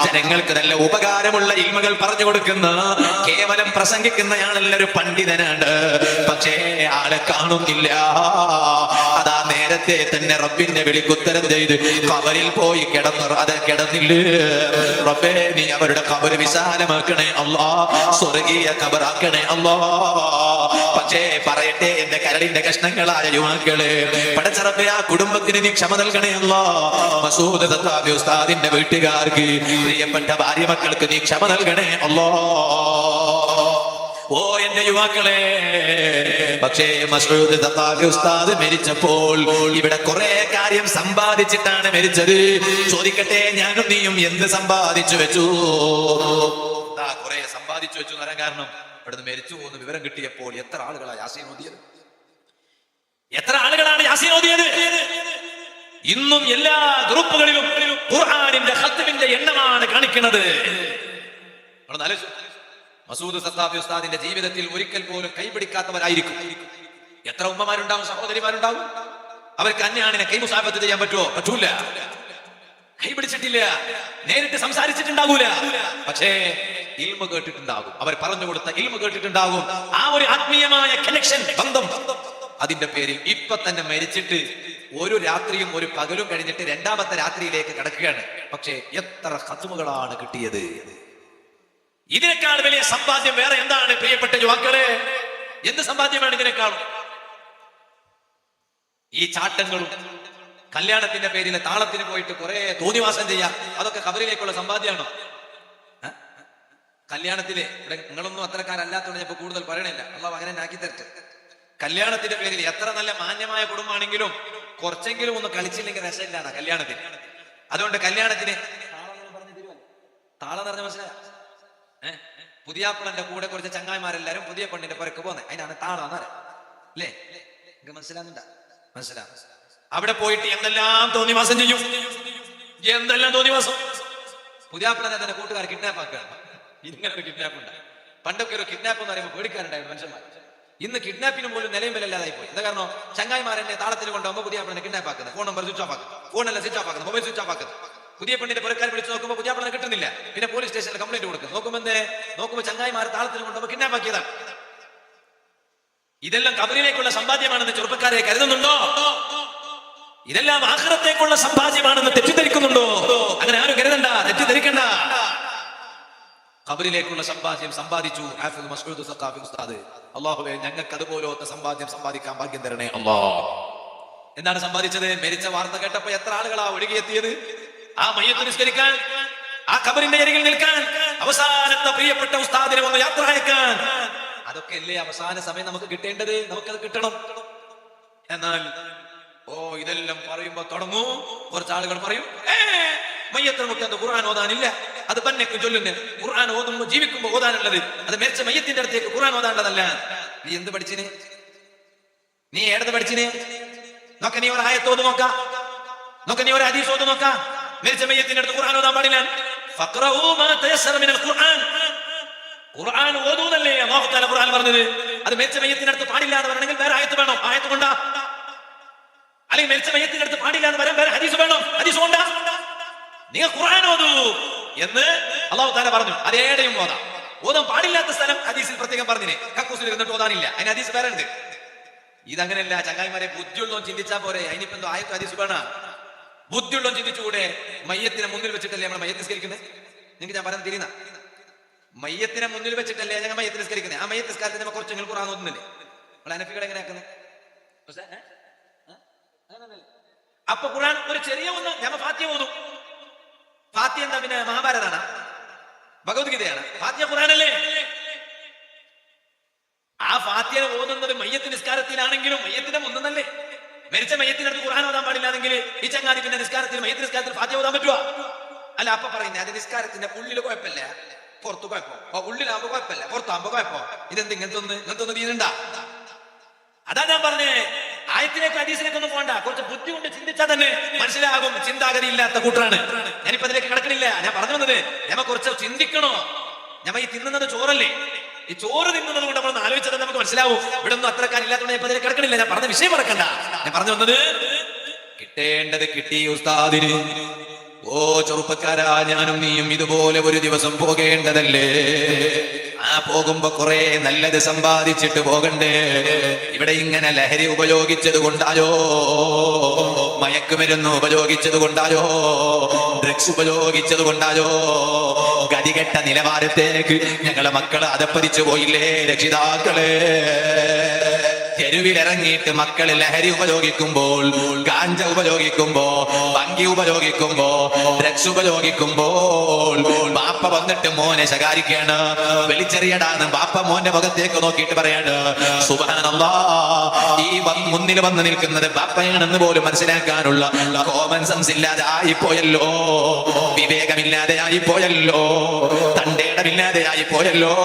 ജനങ്ങൾക്ക് നല്ല ഉപകാരമുള്ള ഇൽമകൾ പറഞ്ഞു കൊടുക്കുന്ന കേവലം പ്രസംഗിക്കുന്നയാളല്ല, ഒരു പണ്ഡിതനാണ്. പക്ഷേ ആളെ കാണുന്നില്ല. അതാ നേരത്തെ തന്നെ റബ്ബിന്റെ വിളിക്കുത്തരം ചെയ്ത് ഖബറിൽ പോയി കിടന്നില്ലേ. റബ്ബേ, നീ അവരുടെ ഖബർ വിശാലമാക്കണേ അല്ലാ, സ്വർഗീയ ഖബറാക്കണേ അല്ലാ. പക്ഷേ പറയട്ടെ എന്റെ കരടിന്റെ കഷ്ണങ്ങളായ യുവാക്കളെ, പടച്ച റബ്ബേ, ആ കുടുംബത്തിന് നീ ക്ഷമ നൽകണേ അല്ലാ. മസൂദ് സഖാഫി ഉസ്താദിന്റെ വീട്ടുകാർക്ക്, പ്രിയപ്പെട്ട ഭാര്യ മക്കൾക്ക് നീ ക്ഷമ നൽകണേ അല്ലാ. ഓ എന്റെ യുവാക്കളെ, പക്ഷേ മസ്ഊദ് സഖാഫി ഉസ്താദ് മരിച്ചപ്പോൾ ഇവിടെ കുറെ കാര്യം സമ്പാദിച്ചിട്ടാണ് മരിച്ചത്. ചോദിക്കട്ടെ, ഞാനും നീയും എന്ത് സമ്പാദിച്ചു വെച്ചു? കുറെ സമ്പാദിച്ചു വെച്ചു എന്ന് പറയാൻ കാരണം, ഇവിടുന്ന് മരിച്ചു പോകുന്ന വിവരം കിട്ടിയപ്പോൾ എത്ര ആളുകളാണ് യാസീൻ ഓതിയത്? എത്ര ആളുകളാണ് യാസീൻ ഓതിയത്? ഇന്നും എല്ലാ ഗ്രൂപ്പുകളിലും ഖുർആനിന്റെ ഖത്മിന്റെ എണ്ണമാണ് കാണിക്കുന്നത്. മസൂദ് സഖാഫി ഉസ്താദിന്റെ ജീവിതത്തിൽ ഒരിക്കൽ പോലും കൈപിടിക്കാത്തവരായിരിക്കും. എത്ര ഉമ്മമാരുണ്ടാവും, സഹോദരിമാരുണ്ടാവും. അവർക്ക് അന്യാണിനെ കൈമുസാഫത്ത് ചെയ്യാൻ പറ്റുമോ? പറ്റൂല. കൈപിടിച്ചിട്ടില്ല, നേരിട്ട് സംസാരിച്ചിട്ടുണ്ടാകൂല. പക്ഷേ ഇൽമ കേട്ടിട്ടുണ്ടാകും, അവർ പറഞ്ഞു കൊടുത്ത ഇൽമ കേട്ടിട്ടുണ്ടാകും. ആ ഒരു ആത്മീയമായ കണക്ഷൻ, ബന്ധം, അതിന്റെ പേരിൽ ഇപ്പൊ തന്നെ മരിച്ചിട്ട് ഒരു രാത്രിയും ഒരു പകലും കഴിഞ്ഞിട്ട് രണ്ടാമത്തെ രാത്രിയിലേക്ക് കടക്കുകയാണ്. പക്ഷേ എത്ര ഖത്മുകളാണ് കിട്ടിയത്? ഇതിനേക്കാൾ വലിയ സമ്പാദ്യം വേറെ എന്താണ് പ്രിയപ്പെട്ട യുവാക്കളെ? എന്ത് സമ്പാദ്യമാണ് ഇതിനേക്കാളും? ഈ ചാട്ടങ്ങളും കല്യാണത്തിന്റെ പേരിൽ താളത്തിന് പോയിട്ട് കുറെ തോന്നിവാസം ചെയ്യാം, അതൊക്കെ ഖബറിലേക്കുള്ള സമ്പാദ്യമാണോ? കല്യാണത്തിലെ ഇവിടെ നിങ്ങളൊന്നും അത്രക്കാരല്ലാത്തോണ്ട് ഞാൻ കൂടുതൽ പറയണില്ല, അള്ളാഹു അങ്ങനെ ആക്കി തരട്ടെ. കല്യാണത്തിന്റെ പേരിൽ എത്ര നല്ല മാന്യമായ കുടുംബമാണെങ്കിലും കുറച്ചെങ്കിലും ഒന്ന് കളിച്ചില്ലെങ്കിൽ രസമില്ലാതാ കല്യാണത്തിന്. അതുകൊണ്ട് കല്യാണത്തിന് താളം പറഞ്ഞ മനസ്സിലായ പുതിയാപ്പിളന്റെ കൂടെ കുറച്ച് ചങ്ങായിമാരെല്ലാരും പുതിയ പെണ്ണിന്റെ പുറക്ക് പോന്നെ, അതിനാണ് താളാന്ന് അല്ലേ? മനസ്സിലാകുന്നുണ്ട? മനസ്സിലാവും. അവിടെ പോയിട്ട് എന്തെല്ലാം തോന്നിവാസം ചെയ്യും, എന്തെല്ലാം തോന്നിവാസം. പുതിയാപ്പിളനെ തന്നെ കൂട്ടുകാർ കിഡ്നാപ്പ് ആക്കുകയാണ്. ഇങ്ങനെ ഒരു കിഡ്നാപ്പ് ഉണ്ടായി. പണ്ടൊക്കെ ഒരു കിഡ്നാപ്പ് എന്ന് പറയുമ്പോൾ പേടിക്കാനുണ്ടായിരുന്നു മനുഷ്യന്മാർ. ഇന്ന് കിഡ്നാപ്പിനും പോലും നിലയും വിലല്ലാതായി പോയി. എന്താ കാരണം? ചങ്ങായിമാരെന്നെ താളത്തിൽ കൊണ്ടുപോകുമ്പോൾ പുതിയാപ്പിളനെ കിഡ്നാപ്പ് ആക്കുന്നത്, ഫോൺ നമ്പർ സ്വിച്ച് ഓഫ് ആക്കുന്നത്, ഫോണെല്ലാം സ്വിച്ച് ഓഫ് ആക്കുന്നത്, മൊബൈൽ സ്വിച്ച് ഓഫ് ആക്കുന്നത്. പുതിയ പെണ്ണിന്റെ പുറക്കാർ വിളിച്ച് നോക്കുമ്പോൾ പുതിയാപ്പിളനെ കിട്ടുന്നില്ല. പിന്നെ പോലീസ് സ്റ്റേഷനിൽ കംപ്ലൈന്റ് കൊടുക്കും. നോക്കുമ്പോൾ ചങ്ങായിമാർ താളത്തിൽ കൊണ്ടുപോകുമ്പോൾ കിഡ്നാപ്പ് ആക്കിയതാണ്. ഇതെല്ലാം ഖബറിലേക്കുള്ള സമ്പാദ്യമാണെന്ന് ചെറുപ്പക്കാരെ കരുതുന്നുണ്ടോ? ഇതെല്ലാം ആഖിറത്തേക്കുള്ള സമ്പാദ്യമാണെന്ന് തെറ്റിദ്ധരിക്കുന്നുണ്ടോ? അങ്ങനെ ആരും കരുതണ്ട, തെറ്റിദ്ധരിക്കണ്ട. ഖബറിലേക്കുള്ള സമ്പാദ്യം സമ്പാദിച്ചു ഹാഫിദ് മസ്ഊദ് സഖാഫി ഉസ്താദ്. അല്ലാഹുവേ, ഞങ്ങൾക്ക് അതുപോലത്തെ സമ്പാദ്യം സമ്പാദിക്കാൻ ഭാഗ്യം തരണേ അല്ലാഹ്. എന്താണ് സമ്പാദിച്ചത്? മരിച്ച വാർത്ത കേട്ടപ്പോ എത്ര ആളുകളാ ഒഴുകിയെത്തിയത് ആ മയ്യത്ത് നിസ്കരിക്കാൻ, ആ ഖബറിന്റെ അരികിൽ നിൽക്കാൻ, അവസാനത്തെ പ്രിയപ്പെട്ട ഉസ്താദിനെ ഒന്ന് യാത്ര അയക്കാൻ. അതൊക്കെ അല്ലേ അവസാന സമയം നമുക്ക് കിട്ടേണ്ടത്? നമുക്കത് കിട്ടണം. എന്നാൽ ഇതെല്ലാം പറയുമ്പോ തുടങ്ങൂ, കുറച്ച് ആളുകൾ പറയും മയ്യത്തിന് മുറ്റത്ത് ഖുർആൻ ഓതാനില്ല, അത് പന്നക്ക് ചൊല്ലുന്നു. ഖുർആൻ ഓതുമ്പോ ജീവിക്കുമ്പോ ഓതാനുള്ളത്, അത് മരിച്ച മയ്യത്തിന്റെ അടുത്തേക്ക് ഖുർആൻ ഓതാനുള്ളതല്ല. നീ എന്ത് പഠിച്ചിന്? നീ ഏടത് പഠിച്ചിന്? നോക്ക, നീ ഒരു ആയത്തോത് നോക്കാം, നോക്ക, നീ ഒരു ഹദീസ് ഓത് നോക്കാം. മരിച്ച മയ്യത്തിന്റെ അടുത്ത് ഖുർആൻ ഓതാൻ പാടില്ല. ഫഖറഊ മാ തയസ്സറ മിനൽ ഖുർആൻ. ഖുർആൻ ഓതൂന്നല്ലേ അല്ലാഹു തആല ഖുർആൻ പറഞ്ഞത്. അത് മരിച്ച മയ്യത്തിന്റെ അടുത്ത് പാടില്ല എന്ന് പറയണമെങ്കിൽ വേറെ ആയത്ത് വേണം, ആയത്ത് കൊണ്ടാ. അല്ലെങ്കിൽ മരിച്ച മയ്യത്തിന്റെ അടുത്ത് പാടില്ല എന്ന് പറയാൻ വേറെ ഹദീസ് വേണം, ഹദീസ് കൊണ്ടാ. നിങ്ങൾ ഖുർആൻ ഓതൂ എന്ന് അല്ലാഹു തആല പറഞ്ഞു. അതേടെയും ഓതാൻ പാടില്ലാത്ത സ്ഥലം ഹദീസിൽ പ്രത്യേകം പറഞ്ഞിനെ. കക്കൂസിൽ ഇരുന്നിട്ട് ഓതാനില്ല, അതിന് ഹദീസ് വേറെ ഉണ്ട്. ഇതങ്ങനെയല്ല ചങ്ങായിമാരെ, ബുദ്ധിയുള്ളോ ചിന്തിച്ചാ പോരെ, അതിനിപ്പോ എന്തോ ആയത്ത് ഹദീസ് വേണം. ബുദ്ധിയുള്ളോ ചിന്തിച്ചുകൂടെ? മയ്യത്തിനെ മുന്നിൽ വെച്ചിട്ടല്ലേ നമ്മൾ മയ്യത്ത് നിസ്കരിക്കുന്നത്? നിങ്ങൾക്ക് ഞാൻ പറയാൻ തിരിയുന്ന, മയ്യത്തിനെ മുന്നിൽ വെച്ചിട്ടല്ലേ ഞങ്ങൾ മയ്യത്ത് നിസ്കരിക്കുന്നത്. ആ മയ്യത്ത് നിസ്കാരത്തിന് നമ്മൾ കുറച്ച് നിങ്ങൾ ഖുർആൻ ഓതുന്നില്ലേ? നമ്മൾ ഹനഫികൾ എങ്ങനെ ആക്കുന്നത്? അപ്പൊ ഖുർആൻ ഒരു ചെറിയ ഒന്ന് ഞമ്മ ഫാത്തിഹ ഓതും. ഫാത്തിഹ എന്താ പിന്നെ മഹാഭാരതാണ്, ഭഗവത്ഗീതയാണ്? ഫാത്തിഹ ഖുർആനല്ലേ? ആ ഫാത്തിഹ ഓതുന്നത് മയ്യത്ത് നിസ്കാരത്തിലാണെങ്കിലും മയ്യത്തിന്റെ മുന്നല്ലേ. മരിച്ച മയ്യത്തിനടുത്ത് ഖുർആൻ ഓതാൻ പാടില്ലാന്നെങ്കിൽ ഈ ചങ്ങാതി പിന്നെ നിസ്കാരത്തിൽ മയ്യത്ത് നിസ്കാരത്തിൽ ഫാത്തിഹ ഓതാൻ പറ്റുമോ? അല്ല, അപ്പൊ പറയുന്നത് അത് നിസ്കാരത്തിന്റെ ഉള്ളിൽ കുഴപ്പമില്ല, പുറത്ത് കുഴപ്പം. ഉള്ളിലാകുമ്പോ കുഴപ്പമില്ല, പുറത്താകുമ്പോ കുഴപ്പം. ഇതെന്ത് ഇങ്ങനത്തെ ഒന്ന് ദീനുണ്ടാ? അതാ ഞാൻ പറഞ്ഞേ, ആയ ആയത്തിലേക്ക് ഹദീസിലേക്ക് ഒന്നും പോണ്ട, കുറച്ച് ബുദ്ധി കൊണ്ട് ചിന്തിച്ചാൽ തന്നെ മനസ്സിലാകും ചിന്താഗതി ഇല്ലാത്ത കൂട്ടറാണ്. ഞാനിപ്പോ അതിലേക്ക് കിടക്കണില്ല. ഞാൻ പറഞ്ഞു വന്നത് ഞമ്മ കുറച്ച് ചിന്തിക്കണോ. ഞമ്മ ഈ തിന്നുന്നത് ചോറല്ലേ, ഈ ചോറ് തിന്നുന്നത് കൊണ്ട് നമ്മൾ ആലോചിച്ചത് നമുക്ക് മനസ്സിലാവും. ഇവിടെ ഒന്നും അത്രക്കാരില്ലാത്തതുകൊണ്ട് ഞാൻ ഇപ്പൊ അതിലേക്ക് കിടക്കണില്ല. ഞാൻ പറഞ്ഞ വിഷയം മറക്കണ്ട. ഞാൻ പറഞ്ഞു വന്നത് കിട്ടേണ്ടത് കിട്ടി ഉസ്താദിന്. ഓ ചെറുപ്പക്കാരാ, ഞാനും നീയും ഇതുപോലെ ഒരു ദിവസം പോകേണ്ടതല്ലേ. ആ പോകുമ്പോ കുറെ നല്ലത് സമ്പാദിച്ചിട്ട് പോകണ്ടേ. ഇവിടെ ഇങ്ങനെ ലഹരി ഉപയോഗിച്ചത് കൊണ്ടായോ, മയക്കുമരുന്ന് ഉപയോഗിച്ചത് കൊണ്ടായോ, ഡ്രഗ്സ് ഉപയോഗിച്ചത് കൊണ്ടായോ ഗതികെട്ട നിലവാരത്തേക്ക് ഞങ്ങളെ മക്കള് അതപ്പതിച്ചു പോയില്ലേ രക്ഷിതാക്കളെ. തെരുവിലിറങ്ങിയിട്ട് മക്കള് ലഹരി ഉപയോഗിക്കുമ്പോൾ, ഗാഞ്ച ഉപയോഗിക്കുമ്പോ, ഭംഗി ഉപയോഗിക്കുമ്പോ, ഡ്രഗ്സ് ഉപയോഗിക്കുമ്പോൾ ബാപ്പ വന്നിട്ട് മോനെ ശകാരിക്കാണ്, വെളിച്ചെറിയടാന്ന് ബാപ്പ മോന്റെ മുഖത്തേക്ക് നോക്കിയിട്ട് പറയാണ് സുബ്ഹാനല്ലാഹ്, ഈ മുന്നിൽ വന്ന് നിൽക്കുന്നത് ബാപ്പയാണെന്ന് പോലും മനസ്സിലാക്കാനുള്ള കോമൺ സെൻസ് ഇല്ലാതെ ആയിപ്പോയല്ലോ, വിവേകമില്ലാതെ ആയിപ്പോയല്ലോ, തണ്ടേടമില്ലാതെ ആയിപ്പോയല്ലോ.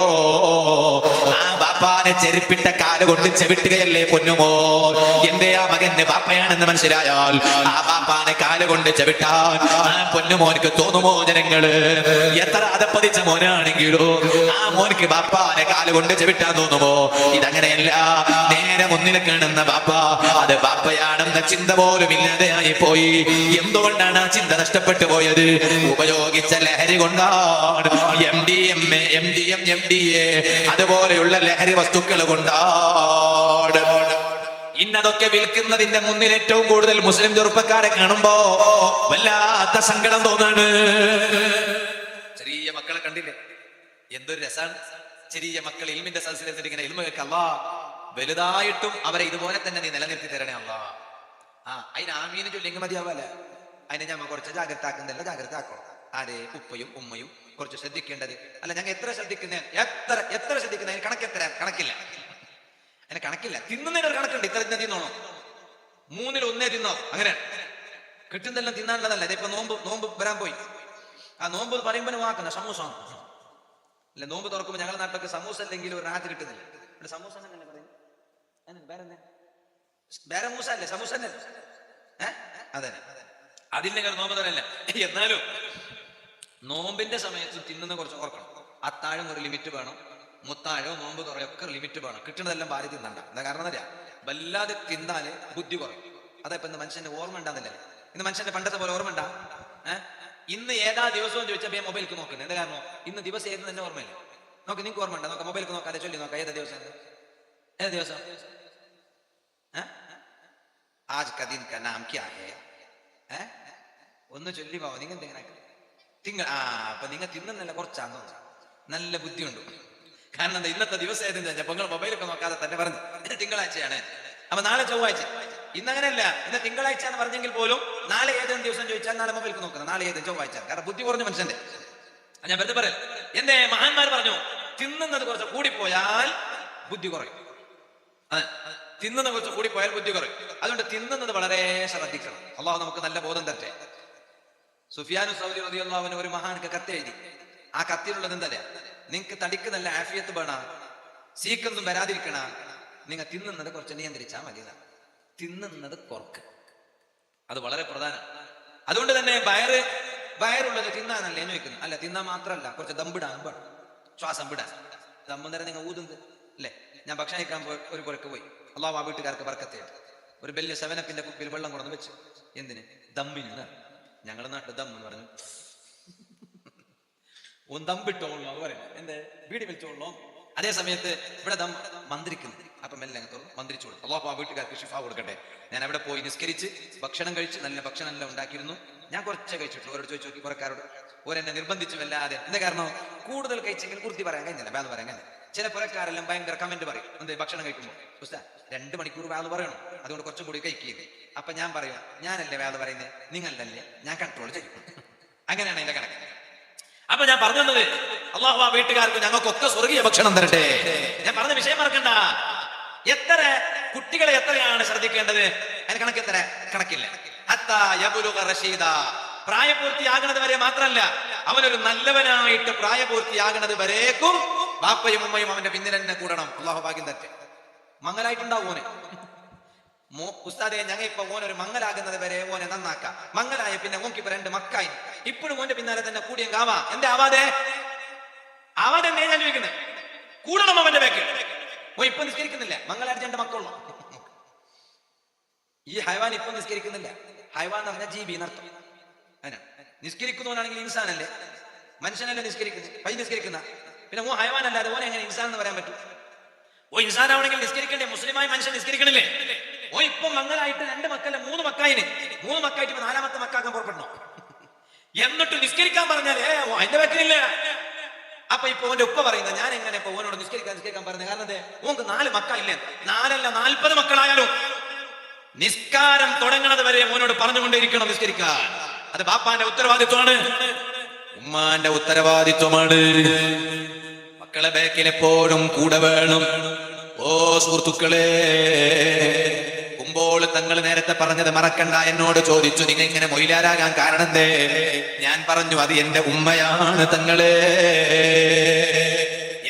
ആ ബാപ്പാനെ ചെരുപ്പിട്ട കാല് കൊണ്ട് ചെവിട്ടുകയല്ലേ പൊന്നുമോ. എന്റെ ആ മകന്റെ ബാപ്പയാണെന്ന് മനസ്സിലായാൽ ആ ബാപ്പാനെ കാല് കൊണ്ട് ചെവിട്ടാൻ ആ പൊന്നുമോനക്ക് തോന്നുമോ ജനങ്ങള്? എത്ര അതപ്പതിച്ച മോനാണെങ്കിലോ ആ മോനക്ക് ബാപ്പാനെ കാല് കൊണ്ട് ചെവിട്ടാൻ തോന്നുമോ? ഇതങ്ങനെയല്ല. നേരെ മുന്നിൽ കാണുന്ന ബാപ്പ അത് ബാപ്പയാണെന്ന ചിന്ത പോലും ഇല്ലാതെയായി പോയി. എന്തുകൊണ്ടാണ് ആ ചിന്ത നഷ്ടപ്പെട്ടു പോയത്? ഉപയോഗിച്ച ലഹരി കൊണ്ടാണ്. MDMA, MDM, MDA അതുപോലെയുള്ള ലഹരി വസ്തുക്കൾ കൊണ്ടാണ്. ഇന്നതൊക്കെ വിൽക്കുന്നതിന്റെ മുന്നിൽ ഏറ്റവും കൂടുതൽ മുസ്ലിം ചെറുപ്പക്കാരെ കാണുമ്പോ വല്ലാത്ത സങ്കടം തോന്നാണ്. ചെറിയ മക്കളെ കണ്ടില്ലേ, എന്തൊരു രസാണ്. ചെറിയ മക്കൾ ഇൽമിന്റെ സദസ്സിലെത്തിട്ട് ഇങ്ങനെ ഇൽമ കേൾക്കല്ലാ, വലുതായിട്ടും അവരെ ഇതുപോലെ തന്നെ നീ നിലനിർത്തി തരണേ അല്ലാ. അതിന് ആമീന് ചൊല്ലിങ്ങ് മതിയാവല്ലേ. അതിനെ ഞമ്മ കുറച്ച് ജാഗ്രത ആക്കുന്നില്ല, ജാഗ്രത ആക്കണം. ആരെ? ഉപ്പയും ഉമ്മയും കുറച്ച് ശ്രദ്ധിക്കേണ്ടത്. അല്ല, ഞങ്ങൾ എത്ര ശ്രദ്ധിക്കുന്ന, എത്ര ശ്രദ്ധിക്കുന്ന, അതിന് കണക്കെത്ര? കണക്കില്ല, അതിന് കണക്കില്ല. തിന്നുന്നതിന് ഒരു കണക്കുണ്ട്. ഇത്ര തിന്നോണോ, 1/3 തിന്നോ, അങ്ങനെ കിട്ടുന്നെല്ലാം തിന്നാനുള്ളതല്ല. ഇതിപ്പോ നോമ്പ് വരാൻ പോയി. ആ നോമ്പ് പറയുമ്പോൾ വാക്കുന്ന സമൂസ അല്ലെ. നോമ്പ് തുറക്കുമ്പോൾ ഞങ്ങളുടെ നാട്ടിലൊക്കെ സമൂസ അല്ലെങ്കിൽ ഒരു റാത്ത് കിട്ടുന്നില്ല. ഇവിടെ സമൂസ എന്നല്ലേ പറയുന്നത്, വേറെ മൂസ അല്ലേ, സമൂസ അല്ലേ? അതെ, അതിന്റെ നോമ്പ് തരല്ല. എന്നാലും നോമ്പിന്റെ സമയത്ത് തിന്നുന്ന കുറച്ച് ഓർക്കണം. അത്താഴം ഒരു ലിമിറ്റ് വേണം, മുത്താഴോ നോമ്പ് തുറയൊക്കെ ലിമിറ്റ് വേണം. കിട്ടുന്നതെല്ലാം ഭാര്യ തിന്നണ്ട. എന്താ കാരണം അറിയാം, വല്ലാതെ തിന്നാല് ബുദ്ധി കുറയും. അതപ്പോ ഇന്ന് മനുഷ്യന്റെ ഓർമ്മ ഉണ്ടാകുന്നില്ല. ഇന്ന് മനുഷ്യന്റെ പണ്ടത്തെ പോലെ ഓർമ്മ ഉണ്ടാ. ഇന്ന് ഏതാ ദിവസവും ചോദിച്ചാൽ മൊബൈലിക്ക് നോക്കുന്നത്. എന്താ കാരണം? ഇന്ന് ദിവസം ഏത് തന്നെ ഓർമ്മയില്ല. നോക്ക്, നിങ്ങൾക്ക് ഓർമ്മ ഉണ്ടോ? നോക്കാം, മൊബൈലിക്ക് നോക്കാതെ ചൊല്ലി നോക്കാം. ഏതാ ദിവസം? ഏതാ ദിവസം? ആജ് കാ ദിൻ കാ നാം ക്യാ ഹൈ? ഒന്ന് ചൊല്ലി പോവാ. നിങ്ങൾ എന്തെങ്കിലും അപ്പൊ നിങ്ങൾ തിന്നുന്നല്ല, കുറച്ചാന്ന് നല്ല ബുദ്ധിയുണ്ട്. കാരണം എന്താ, ഇന്നത്തെ ദിവസം ഏതെന്ന് വെച്ചാൽ നിങ്ങൾ മൊബൈലൊക്കെ നോക്കാതെ തന്നെ പറഞ്ഞു തിങ്കളാഴ്ചയാണ്, അപ്പൊ നാളെ ചൊവ്വാഴ്ച. ഇന്നങ്ങനെയല്ല, ഇന്ന് തിങ്കളാഴ്ച എന്ന് പറഞ്ഞെങ്കിൽ പോലും നാളെ ഏതെങ്കിലും ദിവസം ചോദിച്ചാൽ നാളെ മൊബൈലിക്ക് നോക്കുന്നത്, നാളെ ഏതെങ്കിലും ചൊവ്വാഴ്ച. കാരണം ബുദ്ധി കുറഞ്ഞ മനുഷ്യന്റെ. ഞാൻ വെറുതെ പറയാം. എന്റെ മഹാന്മാർ പറഞ്ഞു, തിന്നുന്നത് കുറച്ച് കൂടിപ്പോയാൽ ബുദ്ധി കുറയും. തിന്നുന്ന കുറച്ച് കൂടിപ്പോയാൽ ബുദ്ധി കുറയും. അതുകൊണ്ട് തിന്നുന്നത് വളരെ ശ്രദ്ധിക്കണം. അള്ളാഹു നമുക്ക് നല്ല ബോധം തരട്ടെ. സുഫിയാനു സൗദി റളിയല്ലാഹു അൻഹു ഒരു മഹാൻക്ക് കത്തെഴുതി. ആ കത്തിലുള്ളത് എന്താ? നിങ്ങക്ക് തടിക്ക് നല്ല ആഫിയത്ത് വേണ, സീക്കൊന്നും വരാതിരിക്കണ, നിങ്ങൾ തിന്നുന്നത് കുറച്ച് നിയന്ത്രിച്ചാൽ മതി. തിന്നുന്നത് കുറക്ക്, അത് വളരെ പ്രധാനം. അതുകൊണ്ട് തന്നെ വയറുള്ളത് തിന്നാനല്ലേ ചോദിക്കുന്നത്. അല്ല, തിന്നാൻ മാത്രമല്ല, കുറച്ച് ദമ്പിടാൻ വേണം, ശ്വാസം വിടാൻ. ദമ്മ് നേരം നിങ്ങൾ ഊതുന്നത് അല്ലേ. ഞാൻ ഭക്ഷണം കഴിക്കാൻ ഒരു പുറക്ക് പോയി. അള്ളാഹു ആ വീട്ടുകാർക്ക് ബർക്കത്തേറ്റ് ഒരു വലിയ 7-Upന്റെ കുപ്പിയിൽ വെള്ളം കൊണ്ടു വെച്ചു. എന്തിന്? ദമ്മിന്. ഞങ്ങളുടെ നാട്ടിൽ ദം എന്ന് പറഞ്ഞു, ഒന്ന് ദമ്പിട്ടോളൂ പറയുന്നത്. എന്തേ? വീടി വലിച്ചോളൂ. അതേ സമയത്ത് ഇവിടെ ദം മന്ത്രിക്കുന്നു. അപ്പൊ മെല്ലെ മന്ത്രിച്ചോളൂ. അള്ളാഹു ആ വീട്ടുകാർക്ക് ഷിഫ കൊടുക്കട്ടെ. ഞാൻ അവിടെ പോയി നിസ്കരിച്ച് ഭക്ഷണം കഴിച്ച് നല്ല ഭക്ഷണം എല്ലാം ഉണ്ടാക്കിയിരുന്നു. ഞാൻ കുറച്ചേ കഴിച്ചിട്ടുള്ളൂ. അവരോട് ചോദിച്ചു നോക്കി, പുറക്കാരോട്. ഓരെന്നെ നിർബന്ധിച്ചു വല്ലാതെ. എന്താ കാരണം? കൂടുതൽ കഴിച്ചെങ്കിൽ കുർത്തി പറയാൻ കഴിഞ്ഞില്ല, വേദ പറയാൻ കഴിഞ്ഞില്ല. ചില പുറക്കാരെല്ലാം ഭയങ്കര കമന്റ് പറയും. എന്ത്? ഭക്ഷണം കഴിക്കുമ്പോൾ 2 മണിക്കൂർ വേദ പറയണം, അതുകൊണ്ട് കുറച്ചും കൂടി കഴിക്കുന്നത്. അപ്പൊ ഞാൻ പറയും, ഞാനല്ലേ വേദ പറയുന്നത്, നിങ്ങളല്ലേ, ഞാൻ കൺട്രോൾ ചെയ്യും. അങ്ങനെയാണ് അതിന്റെ കണക്ക്. അപ്പൊ ഞാൻ പറഞ്ഞു തന്നത്, അള്ളാഹു ആ വീട്ടുകാർക്ക് ഞങ്ങൾക്കൊക്കെ സ്വർഗീയ ഭക്ഷണം തരട്ടെ. ഞാൻ പറഞ്ഞ വിഷയം മറക്കണ്ട. എത്ര കുട്ടികളെ എത്രയാണ് ശ്രദ്ധിക്കേണ്ടത്? അതിന് കണക്ക് എത്ര? കണക്കില്ല. ഹത്താ യബ്ലുഗ റശീദ, പ്രായപൂർത്തിയാകുന്നത് വരെ മാത്രമല്ല, അവനൊരു നല്ലവനായിട്ട് പ്രായപൂർത്തിയാകുന്നത് വരേക്കും ബാപ്പയും ഉമ്മയും അവന്റെ പിന്നിൽ തന്നെ കൂടണം. അള്ളാഹു ഭാഗ്യം തരട്ടെ. മംഗലായിട്ടുണ്ടാവും ഓനെ. ഉസ്താദെ ഞങ്ങൾ ഇപ്പൊ ഓനൊരു മംഗലാകുന്നത് വരെ ഓനെ നന്നാക്കാം. മംഗലായ പിന്നെ ഓൻക്ക് ഇപ്പൊ 2 മക്കായി. ഇപ്പോഴും ഓന്റെ പിന്നാലെ തന്നെ കൂടിയ ആവാ. എന്താ ആവാതെ ഞാൻ ചോദിക്കുന്നത്? കൂടണം അവന്റെ ബാക്കിൽ. ഓ ഇപ്പൊ നിസ്കരിക്കുന്നില്ല, മംഗലായിട്ട് 2 മക്കളുള്ളൂ. ഈ ഹൈവാൻ ഇപ്പൊ നിസ്കരിക്കുന്നില്ല. ഹൈവാൻ എന്ന് പറഞ്ഞാൽ ജീവി എന്നർത്ഥം. അതിനാ നിസ്കരിക്കുന്നവനാണെങ്കിൽ ഇൻസാനല്ലേ, മനുഷ്യനല്ലേ നിസ്കരിക്കുന്നത്, നിസ്കരിക്കുന്ന. പിന്നെ ഓ ഹൈവാൻ അല്ലാതെ ഓനെ എങ്ങനെ ഇൻസാൻ എന്ന് പറയാൻ പറ്റും? ഓ ഇൻസാനാവണമെങ്കിൽ നിസ്കരിക്കണ്ടേ? മുസ്ലിമായ മനുഷ്യൻ നിസ്കരിക്കണില്ലേ? ഓ ഇപ്പൊ മംഗലായിട്ട് 2 മക്കല്ല 3 മക്കായിന്. 3 മക്കായിട്ട് 4ാമത്തെ മക്കാക്കാൻ പുറപ്പെടണോ? എന്നിട്ട് നിസ്കരിക്കാൻ പറഞ്ഞാലേ ഓ അതിന്റെ ബാക്കിലില്ല. അപ്പൊ ഇപ്പൊ ഓന്റെ ഉപ്പ പറയുന്നത് ഞാൻ എങ്ങനെ ഇപ്പൊ ഓനോട് നിസ്കരിക്കാൻ പറഞ്ഞത്? കാരണം ഓക്ക് 4 മക്കളില്ലേ, 4 അല്ല 40 മക്കളായാലും നിസ്കാരം തുടങ്ങുന്നത് വരെ ഓനോട് പറഞ്ഞുകൊണ്ടേയിരിക്കണം നിസ്കരിക്കാൻ. അത് ബാപ്പാന്റെ ഉത്തരവാദിത്വമാണ്, ഉമ്മാന്റെ ഉത്തരവാദിത്വമാണ്. മക്കളെ ബാക്കിൽ എപ്പോഴും കൂടെ വേണം. ഓ സുഹൃത്തുക്കളെ, കുമ്പോൾ തങ്ങൾ നേരത്തെ പറഞ്ഞത് മറക്കണ്ട. എന്നോട് ചോദിച്ചു നിങ്ങൾ ഇങ്ങനെ മൊയിലാരാകാൻ കാരണം എന്തേ? ഞാൻ പറഞ്ഞു അത് എന്റെ ഉമ്മയാണ് തങ്ങളെ,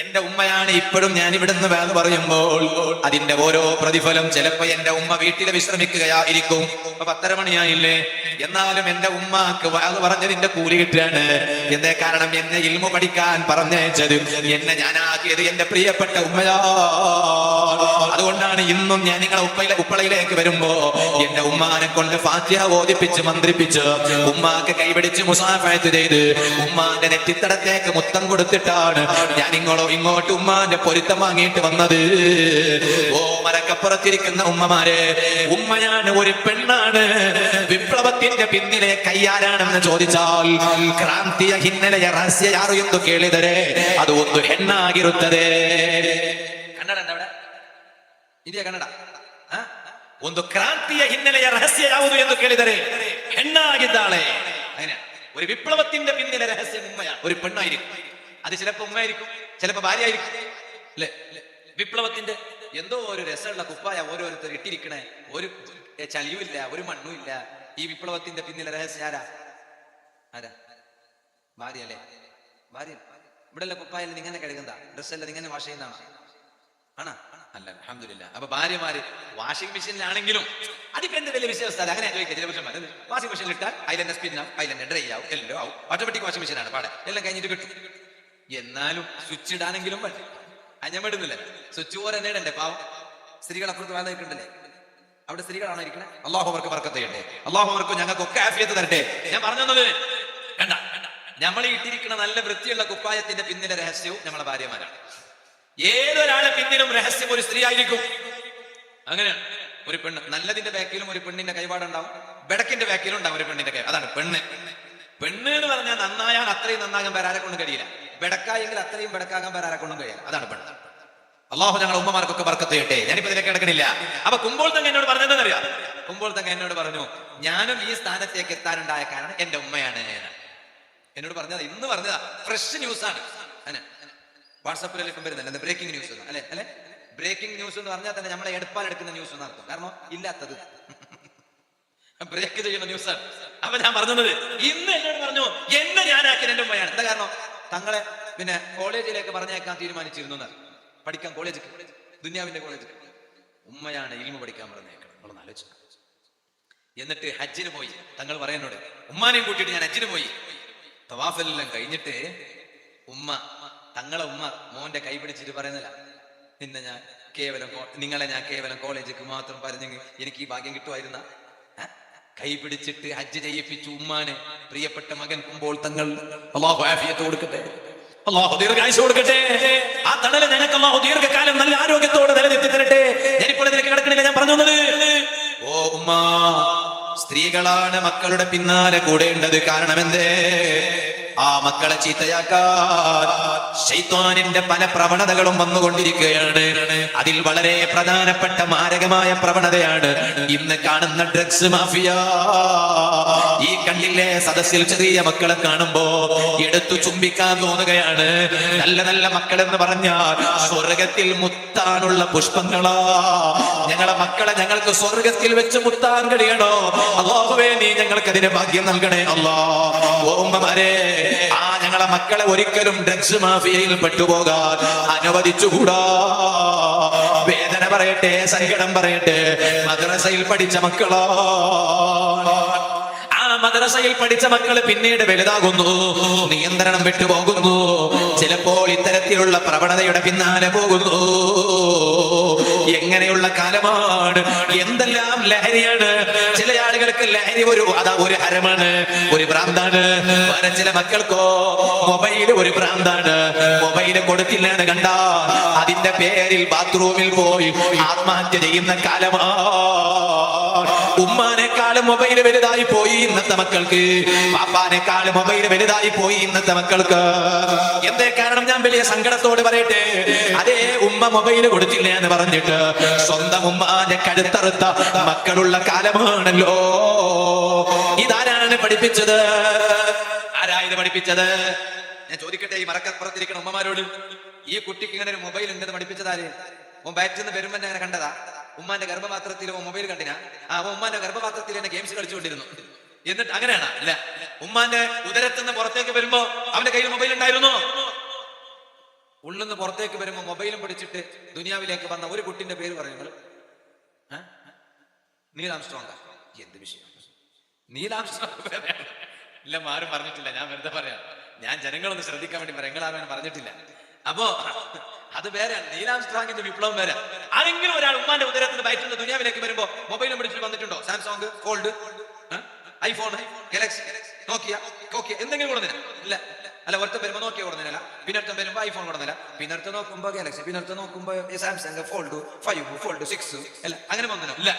എന്റെ ഉമ്മയാണ്. ഇപ്പോഴും ഞാൻ ഇവിടുന്ന് വേന്ന് പറയുമ്പോൾ അതിന്റെ ഓരോ പ്രതിഫലം ചിലപ്പോ എന്റെ ഉമ്മ വീട്ടിൽ വിശ്രമിക്കുകയായിരിക്കും. 10:30 മണിയായില്ലേ, എന്നാലും എന്റെ ഉമ്മാക്ക് വാത് പറഞ്ഞതിന്റെ കൂലി കിട്ടുകയാണ്. എന്തേ കാരണം? എന്നെ ഇൽമു പഠിക്കാൻ പറഞ്ഞത്, എന്നെ ഞാനാക്കിയത് എന്റെ പ്രിയപ്പെട്ട ഉമ്മയാ. അതുകൊണ്ടാണ് ഇന്നും ഞാൻ നിങ്ങളെ ഉപ്പളയിലേക്ക് വരുമ്പോ എന്റെ ഉമ്മാനെ കൊണ്ട് ഫാത്തിഹ ഓതിപ്പിച്ച് മന്ത്രിപ്പിച്ച് ഉമ്മാക്ക് കൈപിടിച്ച് മുസാഫഹത്ത് ചെയ്ത് ഉമ്മാന്റെ നെറ്റിത്തടത്തേക്ക് മുത്തം കൊടുത്തിട്ടാണ് ഞാൻ ഇങ്ങോട്ട് ഉമ്മാന്റെ പൊരുത്തം വാങ്ങിയിട്ട് വന്നത്. ഓ മരക്കപ്പുറത്തിരിക്കുന്ന ഉമ്മമാരെ, ഉമ്മയാണ്, ഒരു പെണ്ണാണ്. വിപ്ലവത്തിന്റെ പിന്നിലെ കയ്യാരാണെന്ന് ചോദിച്ചാൽ ക്രാന്തിയ ಹಿನ್ನೆಲೆಯ ರಹಸ್ಯ ಯಾರು ಎಂದು ಕೇಳಿದರೆ ಅದು ಒಂದು ಹೆಣ್ಣಾಗಿರುತ್ತದೆ. ಕನ್ನಡ അവിടെ ಇದೆಯಾ ಕನ್ನಡ? ಒಂದು ಕ್ರಾಂತಿಯ ಹಿನ್ನೆಲೆಯ ರಹಸ್ಯ ಯಾವುದು ಎಂದು ಕೇಳಿದರೆ ಹೆಣ್ಣಾಗಿದ್ದಾಳೆ. അങ്ങനെ ഒരു വിപ്ലവത്തിന്റെ പിന്നിലെ രഹസ്യം ഉമ്മയാണ്, ഒരു പെണ്ണായിരിക്കും. അത് ചിലപ്പോ ഉമ്മയായിരിക്കും, ചിലപ്പോ ഭാര്യയായിരിക്കും അല്ലെ. വിപ്ലവത്തിന്റെ എന്തോ ഒരു രസമുള്ള കുപ്പായ ഓരോരുത്തർ ഇട്ടിരിക്കണേ, ഒരു ചളിയുമില്ല, ഒരു മണ്ണുമില്ല. ഈ വിപ്ലവത്തിന്റെ പിന്നിലെ രഹസ്യം ആരാ? ഭാര്യ അല്ലേ? ഭാര്യ. ഇവിടെ കുപ്പായല്ല നിങ്ങനെ കഴുകുന്ന ഡ്രസ്സല്ല നിങ്ങനെ വാഷ് ചെയ്യുന്നതാണ് ആണോ? അല്ല, അൽഹംദുലില്ലാ. അപ്പൊ ഭാര്യമാര് വാഷിംഗ് മെഷീനിലാണെങ്കിലും അതിപ്പോ എന്ത് വലിയ വിശേഷ സ്ഥലം അങ്ങനെ ചോദിക്കുക ചില പുരുഷന്മാർ. വാഷിംഗ് മെഷീനിൽ ഇട്ടാൽ അതിലെന്നെ സ്പിന്നാവും, അതിലെന്നെ ഡ്രൈ ആവും, എല്ലാം ആവും. ഓട്ടോമാറ്റിക് വാഷിംഗ് മെഷീനാണ് പാടെ, എല്ലാം കഴിഞ്ഞിട്ട് കിട്ടും. എന്നാലും സ്വിച്ച് ഇടാനെങ്കിലും പറ്റും. ഞാൻ വിടുന്നില്ല, സ്വിച്ച് പോലെ തന്നെ ഇടണ്ടേ? പാവം സ്ത്രീകൾ അപ്പുറത്ത് വേദന നിൽക്കണ്ടല്ലേ? അവിടെ സ്ത്രീകളാണോ ഇരിക്കണേ? അള്ളാഹു അവർക്ക് ബർക്കത്ത് ചെയ്യട്ടെ, അള്ളാഹു അവർക്ക് ഞങ്ങൾക്കൊക്കെ ആഫിയത്ത് തരട്ടെ. ഞാൻ പറഞ്ഞത് കണ്ട, നമ്മൾ ഇട്ടിരിക്കുന്ന നല്ല വൃത്തിയുള്ള കുപ്പായത്തിന്റെ പിന്നിലെ രഹസ്യവും നമ്മളെ ഭാര്യമാരാണ്. ഏതൊരാളെ പിന്നിലും രഹസ്യം ഒരു സ്ത്രീ ആയിരിക്കും. അങ്ങനെ ഒരു പെണ്ണ് നല്ലതിന്റെ ബാക്കിലും ഒരു പെണ്ണിന്റെ കൈപാടുണ്ടാവും, ബെടക്കിന്റെ ബാക്കിലും ഉണ്ടാവും ഒരു പെണ്ണിന്റെ കൈ. അതാണ് പെണ്ണ്. പെണ്ണ് എന്ന് പറഞ്ഞാൽ നന്നായാൽ അത്രയും നന്നാകാൻ വേറെ കൊണ്ടും കഴിയില്ല, ബെടക്കായെങ്കിൽ അത്രയും ബെടക്കാകാൻ വേറെ കൊണ്ടും കഴിയില്ല. അതാണ് പെണ്ണ്. അള്ളാഹു ഞങ്ങളുടെ ഉമ്മമാർക്കൊക്കെ ബർക്കത്ത് ചെയ്യട്ടെ. ഞാനിപ്പോ ഇതിലേക്ക് കിടക്കണില്ല. അപ്പൊ കുമ്പോൾ തങ്ങ എന്നോട് പറഞ്ഞതെന്നറിയാം? കുമ്പോൾ തങ്ങ എന്നോട് പറഞ്ഞു, ഞാനും ഈ സ്ഥാനത്തേക്ക് എത്താനുണ്ടായ കാരണം എന്റെ ഉമ്മയാണ്. എന്നോട് പറഞ്ഞതാ, ഇന്ന് പറഞ്ഞതാ, ഫ്രഷ് ന്യൂസ് ആണ്. വാട്സാപ്പിലെല്ലാം വരുന്നില്ല ബ്രേക്കിംഗ് ന്യൂസ് അല്ലെ. ബ്രേക്കിംഗ് ന്യൂസ് എന്ന് പറഞ്ഞാൽ തന്നെ നമ്മളെ എടുക്കുന്ന ന്യൂസ് എന്നർത്ഥം. കാരണം ഇല്ലാത്തത് ബ്രേക്ക് ചെയ്യുന്ന ന്യൂസാണ്. അപ്പൊ ഞാൻ പറഞ്ഞത്, ഇന്ന് എന്നോട് പറഞ്ഞു എന്നെ ഞാനാക്കി എന്റെ ഉമ്മയാണ്. എന്താ കാരണം? തങ്ങളെ പിന്നെ കോളേജിലേക്ക് പറഞ്ഞേക്കാൻ തീരുമാനിച്ചിരുന്നു, പഠിക്കാൻ കോളേജ്, ദുനിയാവിന്റെ കോളേജ്. ഉമ്മയാണ് ഇൽമു പഠിക്കാൻ പറഞ്ഞേക്കണം. നമ്മളൊന്ന് ആലോചിച്ചു. എന്നിട്ട് ഹജ്ജിന് പോയി. തങ്ങൾ പറയുന്നോട് ഉമ്മാനെയും കൂട്ടിയിട്ട് ഞാൻ ഹജ്ജിന് പോയി. തവാഫെല്ലാം കഴിഞ്ഞിട്ട് തങ്ങളെ ഉമ്മ മോന്റെ കൈ പിടിച്ചിട്ട് പറയുന്നില്ല, നിങ്ങളെ ഞാൻ കേവലം കോളേജിലേക്ക് മാത്രം പറഞ്ഞെങ്കിൽ എനിക്ക് ഈ ഭാഗ്യം കിട്ടുമായിരുന്ന. കൈ പിടിച്ചിട്ട് ഹജ്ജ് ചെയ്യിപ്പിച്ചു ഉമ്മാനെ. പ്രിയപ്പെട്ട മകൻ കുമ്പോൾ തങ്ങൾ, അല്ലാഹു ആഫിയത്ത് കൊടുക്കട്ടെ, അല്ലാഹു ദീർഘായുസ്സ് കൊടുക്കട്ടെ. ആ തണല് ഞങ്ങൾക്ക് അല്ലാഹു ദീർഘകാലം നല്ല ആരോഗ്യത്തോടെ നിലനിർത്തി തരട്ടെ. ഞാനിപ്പോൾ ഇതിലേക്ക് കിടക്കണില്ല, ഞാൻ പറഞ്ഞു തന്നത്. ഓ ഉമ്മ, സ്ത്രീകളാണ് മക്കളുടെ പിന്നാലെ കൂടേണ്ടത്. കാരണം എന്തേ? ആ മക്കളെ ചീത്തയാക്കാൻ ശൈത്വാനിന്റെ പല പ്രവണതകളും വന്നുകൊണ്ടിരിക്കുകയാണ്. അതിൽ വളരെ പ്രധാനപ്പെട്ട മാരകമായ പ്രവണതയാണ് ഇന്ന് കാണുന്ന ഡ്രഗ്സ് മാഫിയ. ഈ കണ്ണിലെ സദസ്സിൽ ചെറിയ മക്കളെ കാണുമ്പോ എടുത്തു ചുംബിക്കാൻ തോന്നുകയാണ്. നല്ല നല്ല മക്കളെന്ന് പറഞ്ഞാൽ സ്വർഗത്തിൽ മുത്താനുള്ള പുഷ്പങ്ങളാ. ഞങ്ങളെ മക്കളെ ഞങ്ങൾക്ക് സ്വർഗത്തിൽ വെച്ച് മുത്താൻ കഴിയണോ? അല്ലാഹുവേ, നീ ഞങ്ങൾക്ക് അതിന് ഭാഗ്യം നൽകണേ അല്ലാ. ഓ ഉമ്മമാരെ, ആ ഞങ്ങളെ മക്കളെ ഒരിക്കലും ഡ്രഗ്സ് മാഫിയയിൽ പെട്ടുപോകാൻ അനുവദിച്ചുകൂടാ. വേദന പറയട്ടെ, സങ്കടം പറയട്ടെ, മദ്രസയിൽ പഠിച്ച മക്കളോ, ആ മദ്രസയിൽ പഠിച്ച മക്കൾ പിന്നീട് വലുതാകുന്നു, നിയന്ത്രണം വിട്ടുപോകുന്നു, ചിലപ്പോൾ ഇത്തരത്തിലുള്ള പ്രവണതയുടെ പിന്നാലെ പോകുന്നു. എങ്ങനെയുള്ള കാലമാണ്, എന്തെല്ലാം ലഹരിയാണ്. ചില ആളുകൾക്ക് ലഹരി ഒരു ഹരമാണ്, ഒരു ഭ്രാന്താണ്. വേറെ ചില മക്കൾക്കോ മൊബൈല് ഒരു ഭ്രാന്താണ്. മൊബൈല് കൊടുത്തില്ല എന്ന് കണ്ടാ അതിന്റെ പേരിൽ ബാത്റൂമിൽ പോയി ആത്മഹത്യ ചെയ്യുന്ന കാലമാണ്. ഉമ്മാനേക്കാളും മൊബൈൽ വലുതായി പോയി ഇന്നത്തെ മക്കൾക്ക്, പാപ്പാനേക്കാളും മൊബൈൽ വലുതായി പോയി ഇന്നത്തെ മക്കൾക്ക്. എന്തേ കാരണം? ഞാൻ വലിയ സങ്കടത്തോട് പറയട്ടെ, അതേ ഉമ്മ മൊബൈൽ കൊടുത്തില്ല എന്ന് പറഞ്ഞിട്ട് സ്വന്തം ഉമ്മാന്റെ കഴുത്തറുത്ത മക്കളുള്ള കാലമാണല്ലോ. ഇതാരാണ് പഠിപ്പിച്ചത്? ആരായത് പഠിപ്പിച്ചത്? ഞാൻ ചോദിക്കട്ടെ ഈ മറക്കപ്പുറത്തിരിക്കുന്ന ഉമ്മമാരോട്, ഈ കുട്ടിക്ക് ഇങ്ങനെ ഒരു മൊബൈൽ ഉണ്ടെന്ന് പഠിപ്പിച്ചതാര്? ഓൻ ബാറ്റിന്ന് വരുമ്പോ അങ്ങനെ കണ്ടതാ? ഉമ്മാന്റെ ഗർഭപാത്രത്തിൽ മൊബൈൽ കണ്ടിനാ? ഉമ്മാന്റെ ഗർഭപാത്രത്തിൽ തന്നെ ഗെയിംസ് കളിച്ചുകൊണ്ടിരുന്നു. എന്നിട്ട് അങ്ങനെയാണ്? അല്ല, ഉമ്മാന്റെ ഉദരത്തുനിന്ന് പുറത്തേക്ക് വരുമ്പോ അവന്റെ കയ്യിൽ മൊബൈൽ ഉണ്ടായിരുന്നു. ഉള്ളിന്ന് പുറത്തേക്ക് വരുമ്പോ മൊബൈലും പിടിച്ചിട്ട് ദുനിയാവിലേക്ക് വന്ന ഒരു കുട്ടിന്റെ പേര് പറയുന്നത് നീൽ ആംസ്ട്രോങ്. എന്ത് വിഷയം? നീൽ ആംസ്ട്രോങ് ഇല്ല, ആരും പറഞ്ഞിട്ടില്ല. ഞാൻ വെറുതെ പറയാം, ഞാൻ ജനങ്ങളൊന്ന് ശ്രദ്ധിക്കാൻ വേണ്ടി പറയാം, നിങ്ങളാരും പറഞ്ഞിട്ടില്ല. അപ്പോ അത് വേറെയാണ്, നീൽ ആംസ്ട്രോങ്ങിന്റെ വിപ്ലവം വേറെ. ആരെങ്കിലും ഒരാൾ ഉമ്മാന്റെ ഉദരത്തിന് ബയറ്റുന്ന ദുനിയാവിലേക്ക് വരുമ്പോ മൊബൈലും പിടിച്ചിട്ട് വന്നിട്ടുണ്ടോ? സാംസങ്, ഫോൾഡ്, ഐഫോൺ, ഗാലക്സി, നോക്കിയ എന്തെങ്കിലും കൊടുന്നില്ല? ഇല്ല. അല്ല, ഒരുത്തം വരുമ്പോ നോക്കിയ കൊടുന്നില്ല, പിന്നടുത്തം വരുമ്പോ ഐഫോൺ കൊടുന്നില്ല, പിന്നടുത്ത് നോക്കുമ്പോ ഗാലക്സി, പിന്നടുത്ത് നോക്കുമ്പോ സാംസങ്, ഫോൾഡ് 5, ഫോൾഡ് 6 അല്ല, അങ്ങനെ വന്നല്ലോ. ഇല്ല.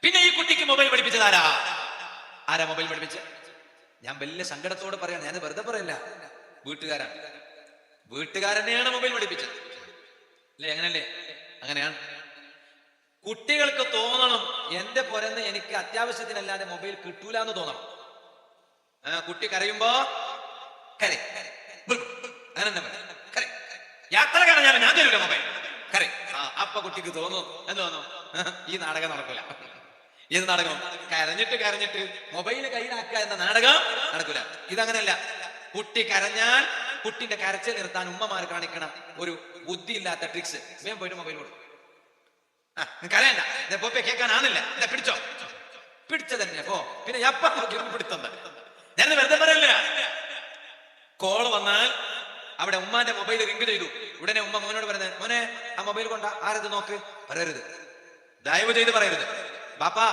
പിന്നെ ഈ കുട്ടിക്ക് മൊബൈൽ പഠിപ്പിച്ചതാരാ? ആരാ മൊബൈൽ പഠിപ്പിച്ച? ഞാൻ വലിയ സങ്കടത്തോട് പറയാണ്, ഞാൻ വെറുതെ പറയില്ല, വീട്ടുകാരനെയാണ് മൊബൈൽ പഠിപ്പിച്ചത്. അല്ലേ? അങ്ങനല്ലേ? അങ്ങനെയാണ്. കുട്ടികൾക്ക് തോന്നണം, എന്റെ പുറന്ന് എനിക്ക് അത്യാവശ്യത്തിനല്ലാതെ മൊബൈൽ കിട്ടൂല എന്ന് തോന്നണം. കുട്ടി കരയുമ്പോ യാത്ര കാണാൻ ഞാൻ തരൂല മൊബൈൽ, അപ്പൊ കുട്ടിക്ക് തോന്നും, എന്ത് തോന്നും? ഈ നാടകം നടക്കൂല. ഏത് നാടകം? കരഞ്ഞിട്ട് മൊബൈല് കയ്യിലാക്കുക എന്ന നാടകം നടക്കൂല. ഇതങ്ങനെയല്ല. കുട്ടി കരഞ്ഞാൽ കുട്ടിന്റെ കരച്ചിൽ നിർത്താൻ ഉമ്മമാർ കാണിക്കണം ഒരു ബുദ്ധിയില്ലാത്ത ട്രിക്സ്. വേഗം പോയിട്ട് മൊബൈൽ കൊടുക്കും. കരയണ്ട, കേൾക്കാനാണില്ല, പിടിച്ച തന്നെ പോ. പിന്നെ എപ്പ നോക്കി പിടുത്തം. ഞാൻ വെറുതെ പറയല്ല. കോള് വന്നാൽ അവിടെ ഉമ്മാന്റെ മൊബൈൽ റിംഗ് ചെയ്തു, ഉടനെ ഉമ്മ മോനോട് പറയുന്നത്, മോനെ ആ മൊബൈൽ കൊണ്ടാ, ആരത് നോക്ക്. പറയരുത്, ദയവ് ചെയ്ത് പറയരുത്. ബാപ്പാ,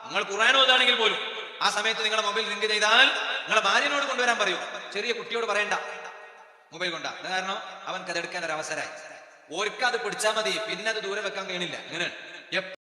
നിങ്ങൾ ഖുർആൻ ഓതാണെങ്കിൽ പോലും ആ സമയത്ത് നിങ്ങളുടെ മൊബൈൽ റിംഗ് ചെയ്താൽ നിങ്ങളുടെ ഭാര്യനോട് കൊണ്ടുവരാൻ പറയൂ. ചെറിയ കുട്ടിയോട് പറയണ്ട മൊബൈൽ കൊണ്ടാ. കാരണം അവൻക്ക് അത് എടുക്കാൻ ഒരു അവസരമായി. ഓർക്ക് അത് പിടിച്ചാൽ മതി, പിന്നെ അത് ദൂരെ വെക്കാൻ കഴിയണില്ല. അങ്ങനെ